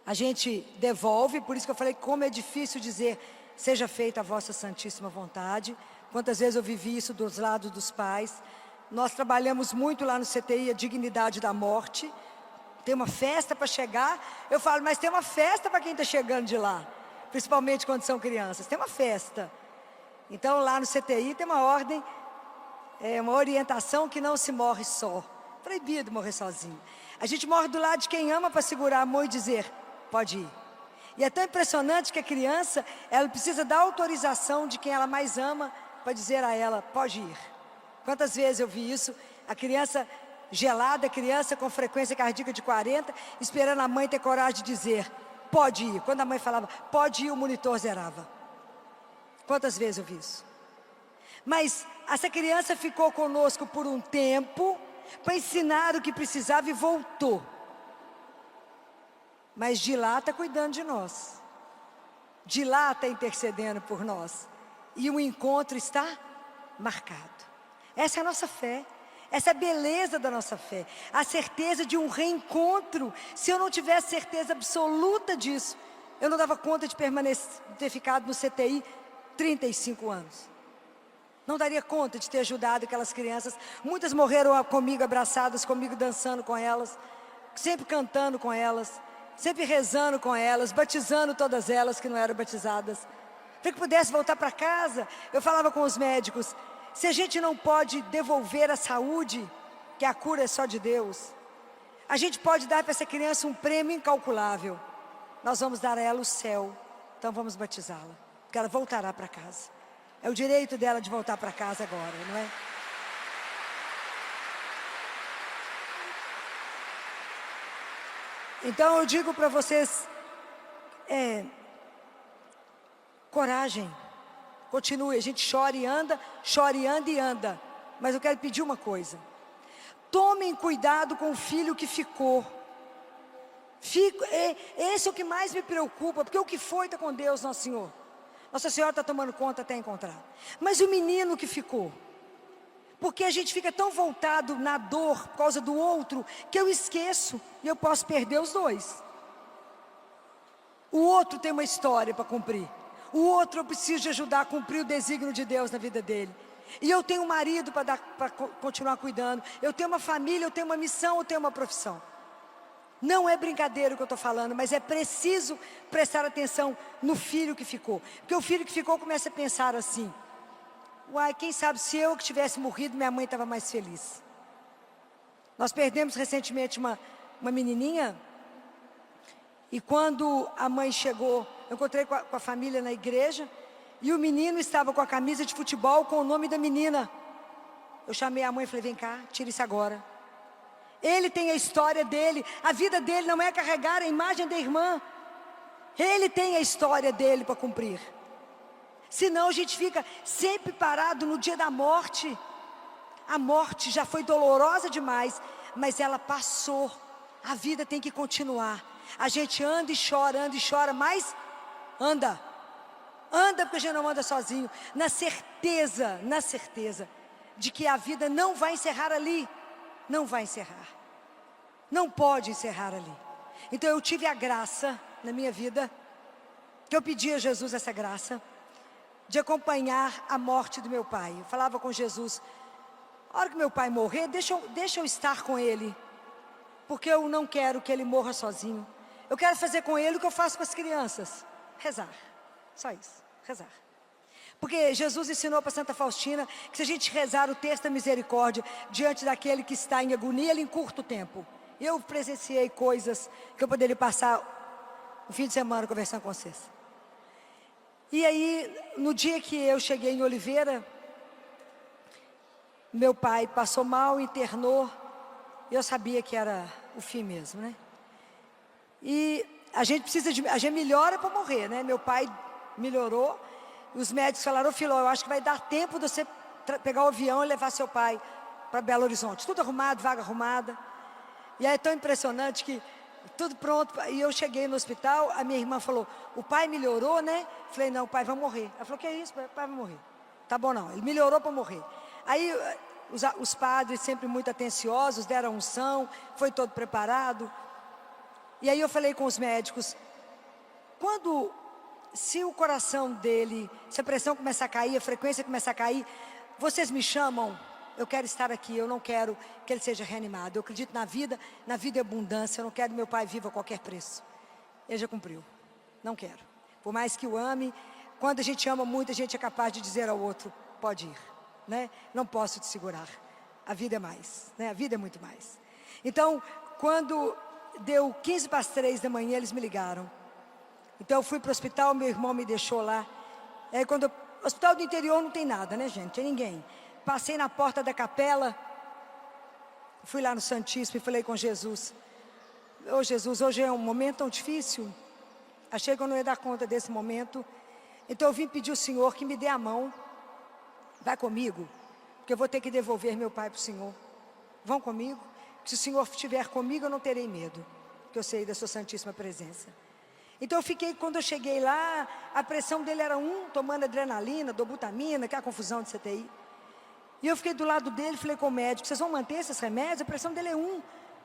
a gente devolve. Por isso que eu falei como é difícil dizer: seja feita a vossa santíssima vontade. Quantas vezes eu vivi isso dos lados dos pais. Nós trabalhamos muito lá no CTI a dignidade da morte. Tem uma festa para chegar. Eu falo: mas tem uma festa para quem está chegando de lá, principalmente quando são crianças. Tem uma festa. Então lá no CTI tem uma ordem, uma orientação que não se morre só. Proibido morrer sozinho. A gente morre do lado de quem ama para segurar a mão e dizer: pode ir. E é tão impressionante que a criança, ela precisa da autorização de quem ela mais ama para dizer a ela: pode ir. Quantas vezes eu vi isso? A criança gelada, a criança com frequência cardíaca de 40, esperando a mãe ter coragem de dizer: pode ir. Quando a mãe falava pode ir, o monitor zerava. Quantas vezes eu vi isso? Mas essa criança ficou conosco por um tempo, para ensinar o que precisava, e voltou. Mas de lá está cuidando de nós. De lá está intercedendo por nós. E o encontro está marcado. Essa é a nossa fé. Essa é a beleza da nossa fé. A certeza de um reencontro. Se eu não tivesse certeza absoluta disso, eu não dava conta de ter ficado no CTI 35 anos. Não daria conta de ter ajudado aquelas crianças. Muitas morreram comigo, abraçadas comigo, dançando com elas, sempre cantando com elas, sempre rezando com elas, batizando todas elas que não eram batizadas. Para que pudesse voltar para casa. Eu falava com os médicos: se a gente não pode devolver a saúde, que a cura é só de Deus, a gente pode dar para essa criança um prêmio incalculável. Nós vamos dar a ela o céu. Então vamos batizá-la, porque ela voltará para casa. É o direito dela de voltar para casa agora, não é? Então eu digo para vocês: coragem. Continue. A gente chora e anda e anda. Mas eu quero pedir uma coisa: tomem cuidado com o filho que ficou. Esse é o que mais me preocupa, porque o que foi está com Deus, Nosso Senhor. Nossa Senhora está tomando conta até encontrar. Mas o menino que ficou, porque a gente fica tão voltado na dor por causa do outro, que eu esqueço e eu posso perder os dois. O outro tem uma história para cumprir. O outro eu preciso de ajudar a cumprir o desígnio de Deus na vida dele. E eu tenho um marido para continuar cuidando. Eu tenho uma família, eu tenho uma missão, eu tenho uma profissão. Não é brincadeira o que eu estou falando, mas é preciso prestar atenção no filho que ficou. Porque o filho que ficou começa a pensar assim: uai, quem sabe se eu que tivesse morrido, minha mãe estava mais feliz. Nós perdemos recentemente uma menininha. E quando a mãe chegou, eu encontrei com a família na igreja, e o menino estava com a camisa de futebol com o nome da menina. Eu chamei a mãe e falei: vem cá, tira isso agora. Ele tem a história dele, a vida dele não é carregar a imagem da irmã. Ele tem a história dele para cumprir. Senão a gente fica sempre parado no dia da morte. A morte já foi dolorosa demais, mas ela passou. A vida tem que continuar. A gente anda e chora, mas anda. Anda, porque a gente não anda sozinho. Na certeza de que a vida não vai encerrar ali. Não vai encerrar. Não pode encerrar ali. Então eu tive a graça na minha vida, que eu pedi a Jesus essa graça, de acompanhar a morte do meu pai. Eu falava com Jesus: a hora que meu pai morrer, deixa eu estar com ele. porque eu não quero que ele morra sozinho. Eu quero fazer com ele o que eu faço com as crianças, rezar, só isso, rezar. Porque Jesus ensinou para Santa Faustina que se a gente rezar o terço da misericórdia diante daquele que está em agonia, ele encurta o tempo. Eu presenciei coisas que eu poderia passar o fim de semana conversando com vocês. E aí, no dia que eu cheguei em Oliveira, meu pai passou mal, internou, e eu sabia que era o fim mesmo, né? E a gente melhora para morrer, né? Meu pai melhorou, e os médicos falaram: filho, eu acho que vai dar tempo de você pegar o avião e levar seu pai para Belo Horizonte. Tudo arrumado, vaga arrumada. E aí é tão impressionante que tudo pronto. E eu cheguei no hospital, a minha irmã falou: o pai melhorou, né? Falei: não, o pai vai morrer. Ela falou: que é isso? O pai vai morrer. Tá bom, não, ele melhorou para morrer. Aí os padres, sempre muito atenciosos, deram unção, foi todo preparado. E aí eu falei com os médicos: se o coração dele, se a pressão começar a cair, a frequência começar a cair, vocês me chamam, eu quero estar aqui, eu não quero que ele seja reanimado. Eu acredito na vida e abundância, eu não quero que meu pai viva a qualquer preço. Ele já cumpriu, não quero. Por mais que o ame, quando a gente ama muito, a gente é capaz de dizer ao outro: pode ir, né? Não posso te segurar, a vida é mais, né? A vida é muito mais. Então, quando deu 15 para as 3 da manhã, eles me ligaram. Então eu fui para o hospital, meu irmão me deixou lá. Aí hospital do interior não tem nada, né, gente? Tem ninguém. Passei na porta da capela, fui lá no Santíssimo e falei com Jesus: ô Jesus, hoje é um momento tão difícil, achei que eu não ia dar conta desse momento, então eu vim pedir ao Senhor que me dê a mão, vai comigo, porque eu vou ter que devolver meu pai para o Senhor. Vão comigo, se o Senhor estiver comigo eu não terei medo, porque eu sei da sua santíssima presença. Então eu fiquei, quando eu cheguei lá, a pressão dele era 1, tomando adrenalina, dobutamina, que é a confusão de CTI. E eu fiquei do lado dele, falei com o médico: vocês vão manter esses remédios? A pressão dele é 1,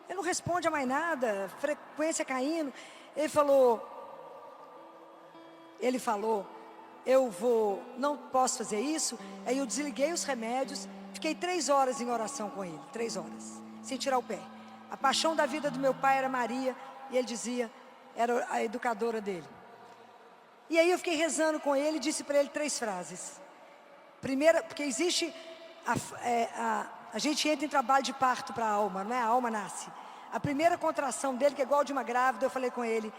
ele não responde a mais nada, frequência caindo. Ele falou, não posso fazer isso. Aí eu desliguei os remédios, fiquei 3 horas em oração com ele, 3 horas, sem tirar o pé. A paixão da vida do meu pai era Maria, e ele dizia, era a educadora dele. E aí eu fiquei rezando com ele e disse para ele 3 frases. Primeira, porque existe, a gente entra em trabalho de parto para a alma, não é? A alma nasce. A primeira contração dele, que é igual de uma grávida, eu falei com ele,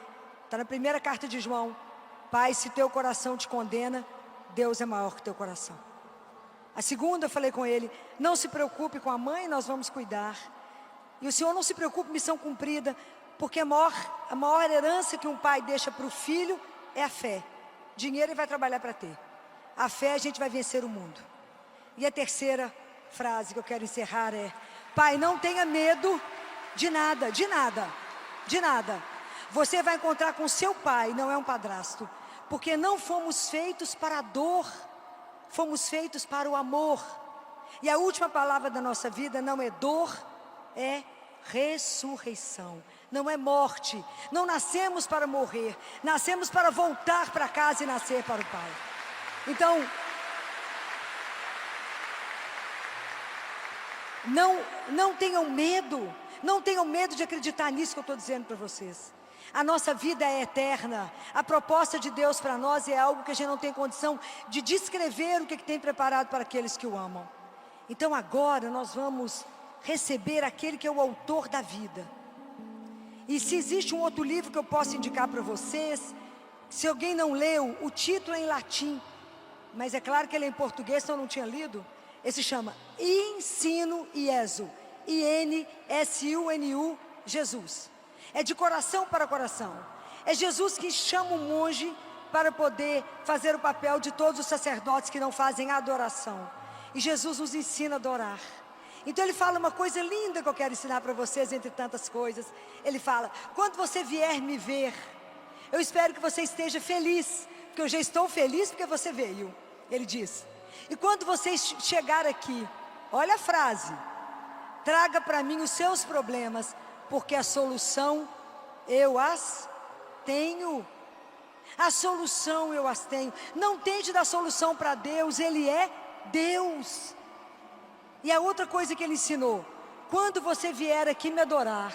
está na primeira carta de João: Pai, se teu coração te condena, Deus é maior que teu coração. A segunda, eu falei com ele: não se preocupe com a mãe, nós vamos cuidar. E o Senhor não se preocupe, missão cumprida, porque a maior herança que um pai deixa para o filho é a fé. Dinheiro ele vai trabalhar para ter. A fé, a gente vai vencer o mundo. E a terceira frase que eu quero encerrar é: Pai, não tenha medo de nada, de nada, de nada. Você vai encontrar com seu pai, não é um padrasto, porque não fomos feitos para a dor, fomos feitos para o amor. E a última palavra da nossa vida não é dor, é ressurreição. Não é morte. Não nascemos para morrer, nascemos para voltar para casa e nascer para o Pai. Então, não tenham medo, não tenham medo de acreditar nisso que eu estou dizendo para vocês. A nossa vida é eterna. A proposta de Deus para nós é algo que a gente não tem condição de descrever o que tem preparado para aqueles que o amam. Então agora nós vamos receber aquele que é o autor da vida. E se existe um outro livro que eu posso indicar para vocês, se alguém não leu, o título é em latim, mas é claro que ele é em português, então eu não tinha lido. Esse chama Ensino Iesu, I-N-S-U-N-U, Jesus. É de coração para coração. É Jesus que chama o monge para poder fazer o papel de todos os sacerdotes que não fazem adoração. E Jesus nos ensina a adorar. Então ele fala uma coisa linda que eu quero ensinar para vocês, entre tantas coisas. Ele fala: quando você vier me ver, eu espero que você esteja feliz, porque eu já estou feliz porque você veio. Ele diz: e quando você chegar aqui, olha a frase, traga para mim os seus problemas, porque a solução eu as tenho. A solução eu as tenho. Não tente dar solução para Deus, Ele é Deus. E a outra coisa que Ele ensinou: quando você vier aqui me adorar,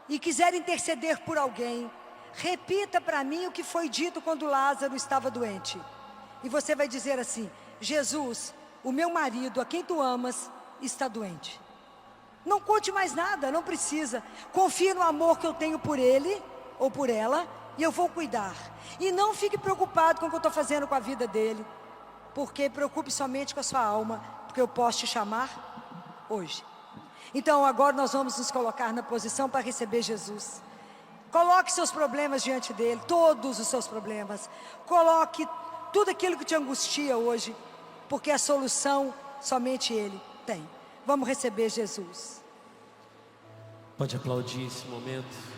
e quiser interceder por alguém, repita para mim o que foi dito quando Lázaro estava doente. E você vai dizer assim: Jesus, o meu marido, a quem tu amas, está doente. Não conte mais nada, não precisa. Confie no amor que eu tenho por ele ou por ela, e eu vou cuidar. E não fique preocupado com o que eu estou fazendo com a vida dele, porque preocupe somente com a sua alma, porque eu posso te chamar hoje. Então agora nós vamos nos colocar na posição para receber Jesus. Coloque seus problemas diante dele, todos os seus problemas. Coloque tudo aquilo que te angustia hoje, porque a solução somente ele tem. Vamos receber Jesus. Pode aplaudir esse momento.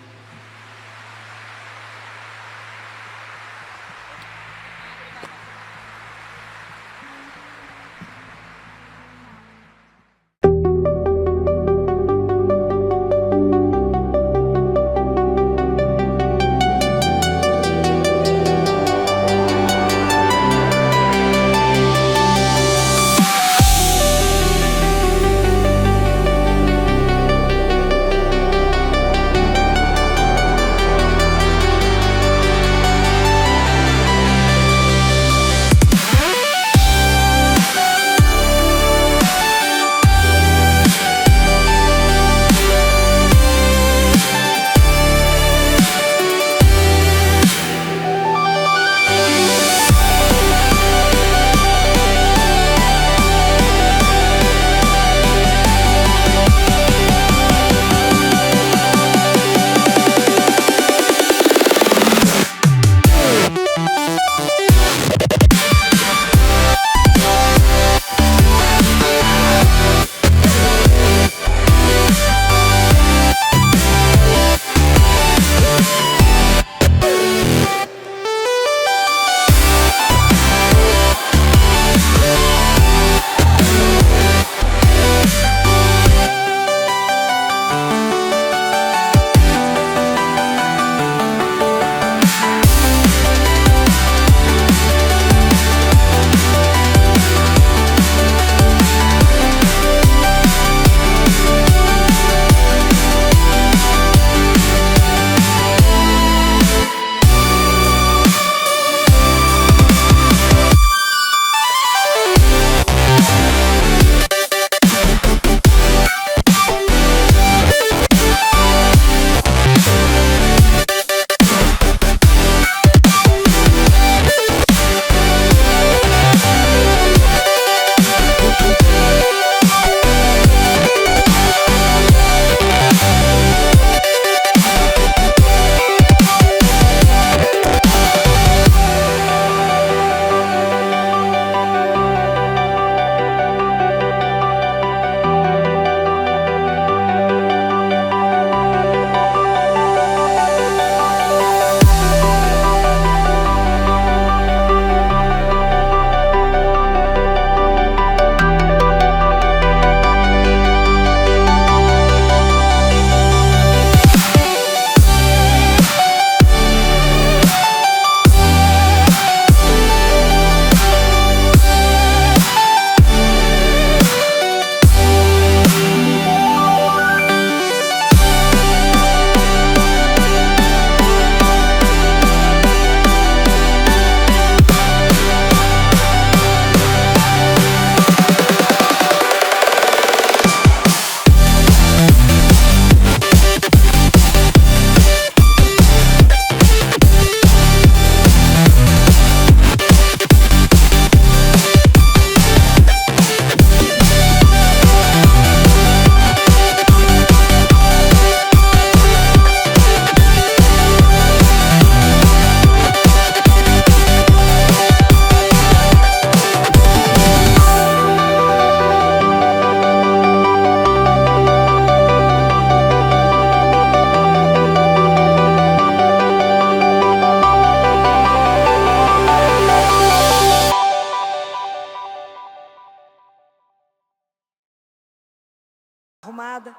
Arrumada.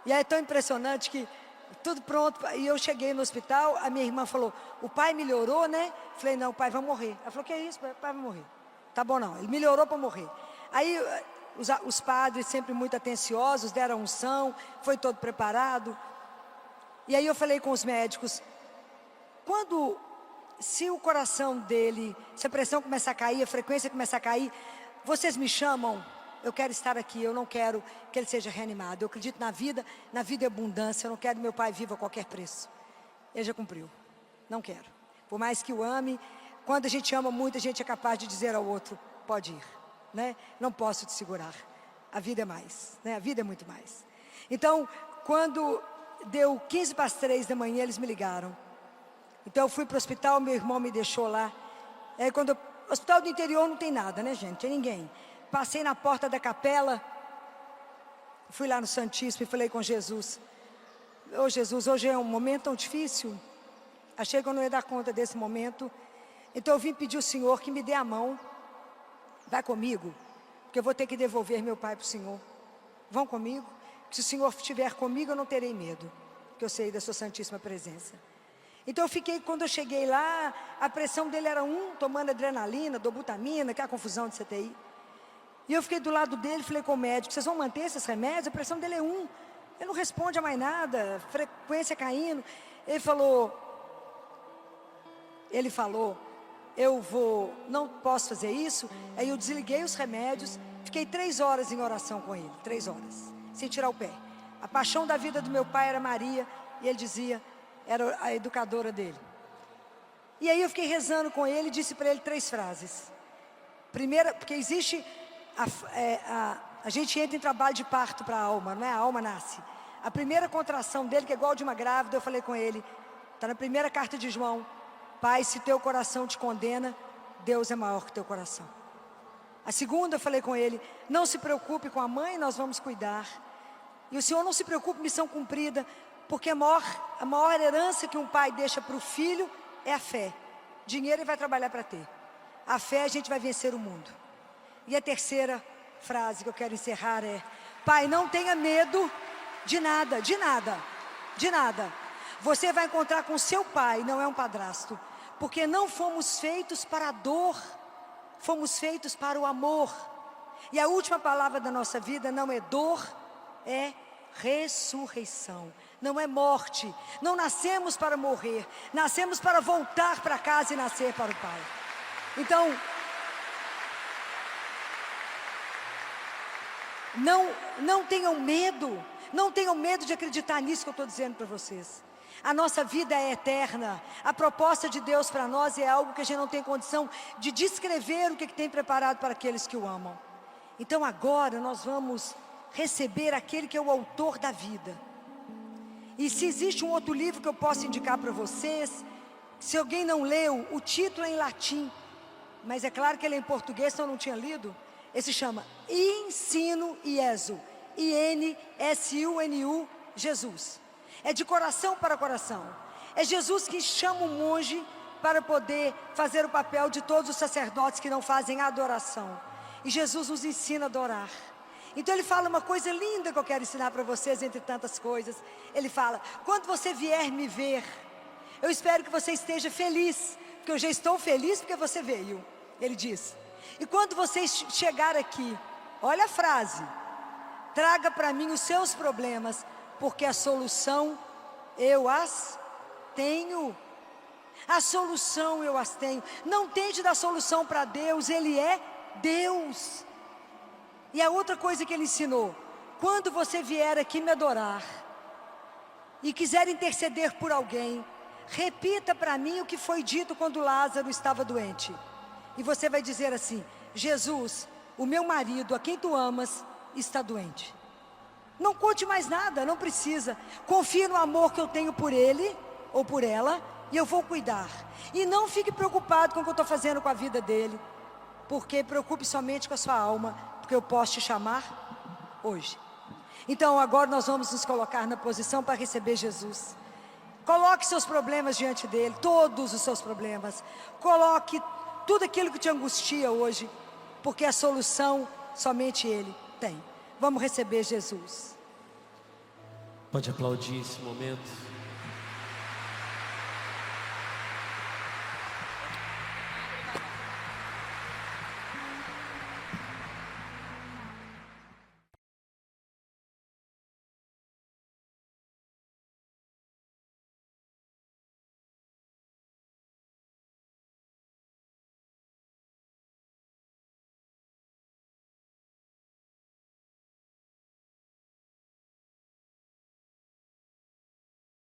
E aí é tão impressionante que tudo pronto. E eu cheguei no hospital, a minha irmã falou: o pai melhorou, né? Falei: não, o pai vai morrer. Ela falou: que é isso? O pai vai morrer. Tá bom, não, ele melhorou para morrer. Aí os padres, sempre muito atenciosos, deram unção, foi todo preparado. E aí eu falei com os médicos, se o coração dele, se a pressão começar a cair, a frequência começar a cair, vocês me chamam, eu quero estar aqui, eu não quero que ele seja reanimado. Eu acredito na vida e abundância, eu não quero que meu pai viva a qualquer preço. Ele já cumpriu, não quero. Por mais que o ame, quando a gente ama muito, a gente é capaz de dizer ao outro, pode ir, né? Não posso te segurar, a vida é mais, né? A vida é muito mais. Então, quando deu 15 para as 3 da manhã, eles me ligaram. Então eu fui para o hospital, meu irmão me deixou lá. Hospital do interior não tem nada, né, gente? Não tem ninguém. Passei na porta da capela, fui lá no Santíssimo e falei com Jesus. Ô Jesus, hoje é um momento tão difícil. Achei que eu não ia dar conta desse momento. Então eu vim pedir ao Senhor que me dê a mão. Vai comigo, porque eu vou ter que devolver meu pai para o Senhor. Vão comigo? Se o Senhor estiver comigo, eu não terei medo, porque eu sei da sua santíssima presença. Então eu fiquei, quando eu cheguei lá, a pressão dele era 1, tomando adrenalina, dobutamina, que é a confusão de CTI. E eu fiquei do lado dele, falei com o médico, vocês vão manter esses remédios? A pressão dele é 1, ele não responde a mais nada, frequência caindo. Ele falou, não posso fazer isso. Aí eu desliguei os remédios, fiquei 3 horas em oração com ele, 3 horas, sem tirar o pé. A paixão da vida do meu pai era Maria, e ele dizia, era a educadora dele. E aí eu fiquei rezando com ele e disse para ele 3 frases. Primeira, porque existe, a gente entra em trabalho de parto para a alma, não é? A alma nasce. A primeira contração dele, que é igual de uma grávida, eu falei com ele, está na primeira carta de João, Pai, se teu coração te condena, Deus é maior que teu coração. A segunda, eu falei com ele, não se preocupe com a mãe, nós vamos cuidar. E o Senhor não se preocupe, missão cumprida, porque a maior herança que um pai deixa para o filho é a fé. Dinheiro ele vai trabalhar para ter. A fé a gente vai vencer o mundo. E a terceira frase que eu quero encerrar é, Pai, não tenha medo de nada, de nada, de nada. Você vai encontrar com seu pai, não é um padrasto. Porque não fomos feitos para a dor, fomos feitos para o amor. E a última palavra da nossa vida não é dor, é ressurreição. Não é morte, não nascemos para morrer, nascemos para voltar para casa e nascer para o Pai. Então, não tenham medo, não tenham medo de acreditar nisso que eu estou dizendo para vocês. A nossa vida é eterna, a proposta de Deus para nós é algo que a gente não tem condição de descrever o que tem preparado para aqueles que o amam. Então agora nós vamos receber aquele que é o autor da vida. E se existe um outro livro que eu posso indicar para vocês, se alguém não leu, o título é em latim, mas é claro que ele é em português, então eu não tinha lido. Esse chama Ensino Iesu, I-N-S-U-N-U, Jesus. É de coração para coração. É Jesus que chama o monge para poder fazer o papel de todos os sacerdotes que não fazem adoração. E Jesus nos ensina a adorar. Então ele fala uma coisa linda que eu quero ensinar para vocês, entre tantas coisas. Ele fala, quando você vier me ver, eu espero que você esteja feliz, porque eu já estou feliz porque você veio. Ele diz, e quando você chegar aqui, olha a frase, traga para mim os seus problemas, porque a solução eu as tenho. A solução eu as tenho. Não tente dar solução para Deus, Ele é Deus. E a outra coisa que Ele ensinou, quando você vier aqui me adorar, e quiser interceder por alguém, repita para mim o que foi dito quando Lázaro estava doente. E você vai dizer assim, Jesus, o meu marido, a quem tu amas, está doente. Não conte mais nada, não precisa. Confie no amor que eu tenho por ele, ou por ela, e eu vou cuidar. E não fique preocupado com o que eu estou fazendo com a vida dele, porque preocupe somente com a sua alma, porque eu posso te chamar hoje. Então agora nós vamos nos colocar na posição para receber Jesus. Coloque seus problemas diante dele, todos os seus problemas. Coloque tudo aquilo que te angustia hoje, porque a solução somente Ele tem. Vamos receber Jesus. Pode aplaudir esse momento.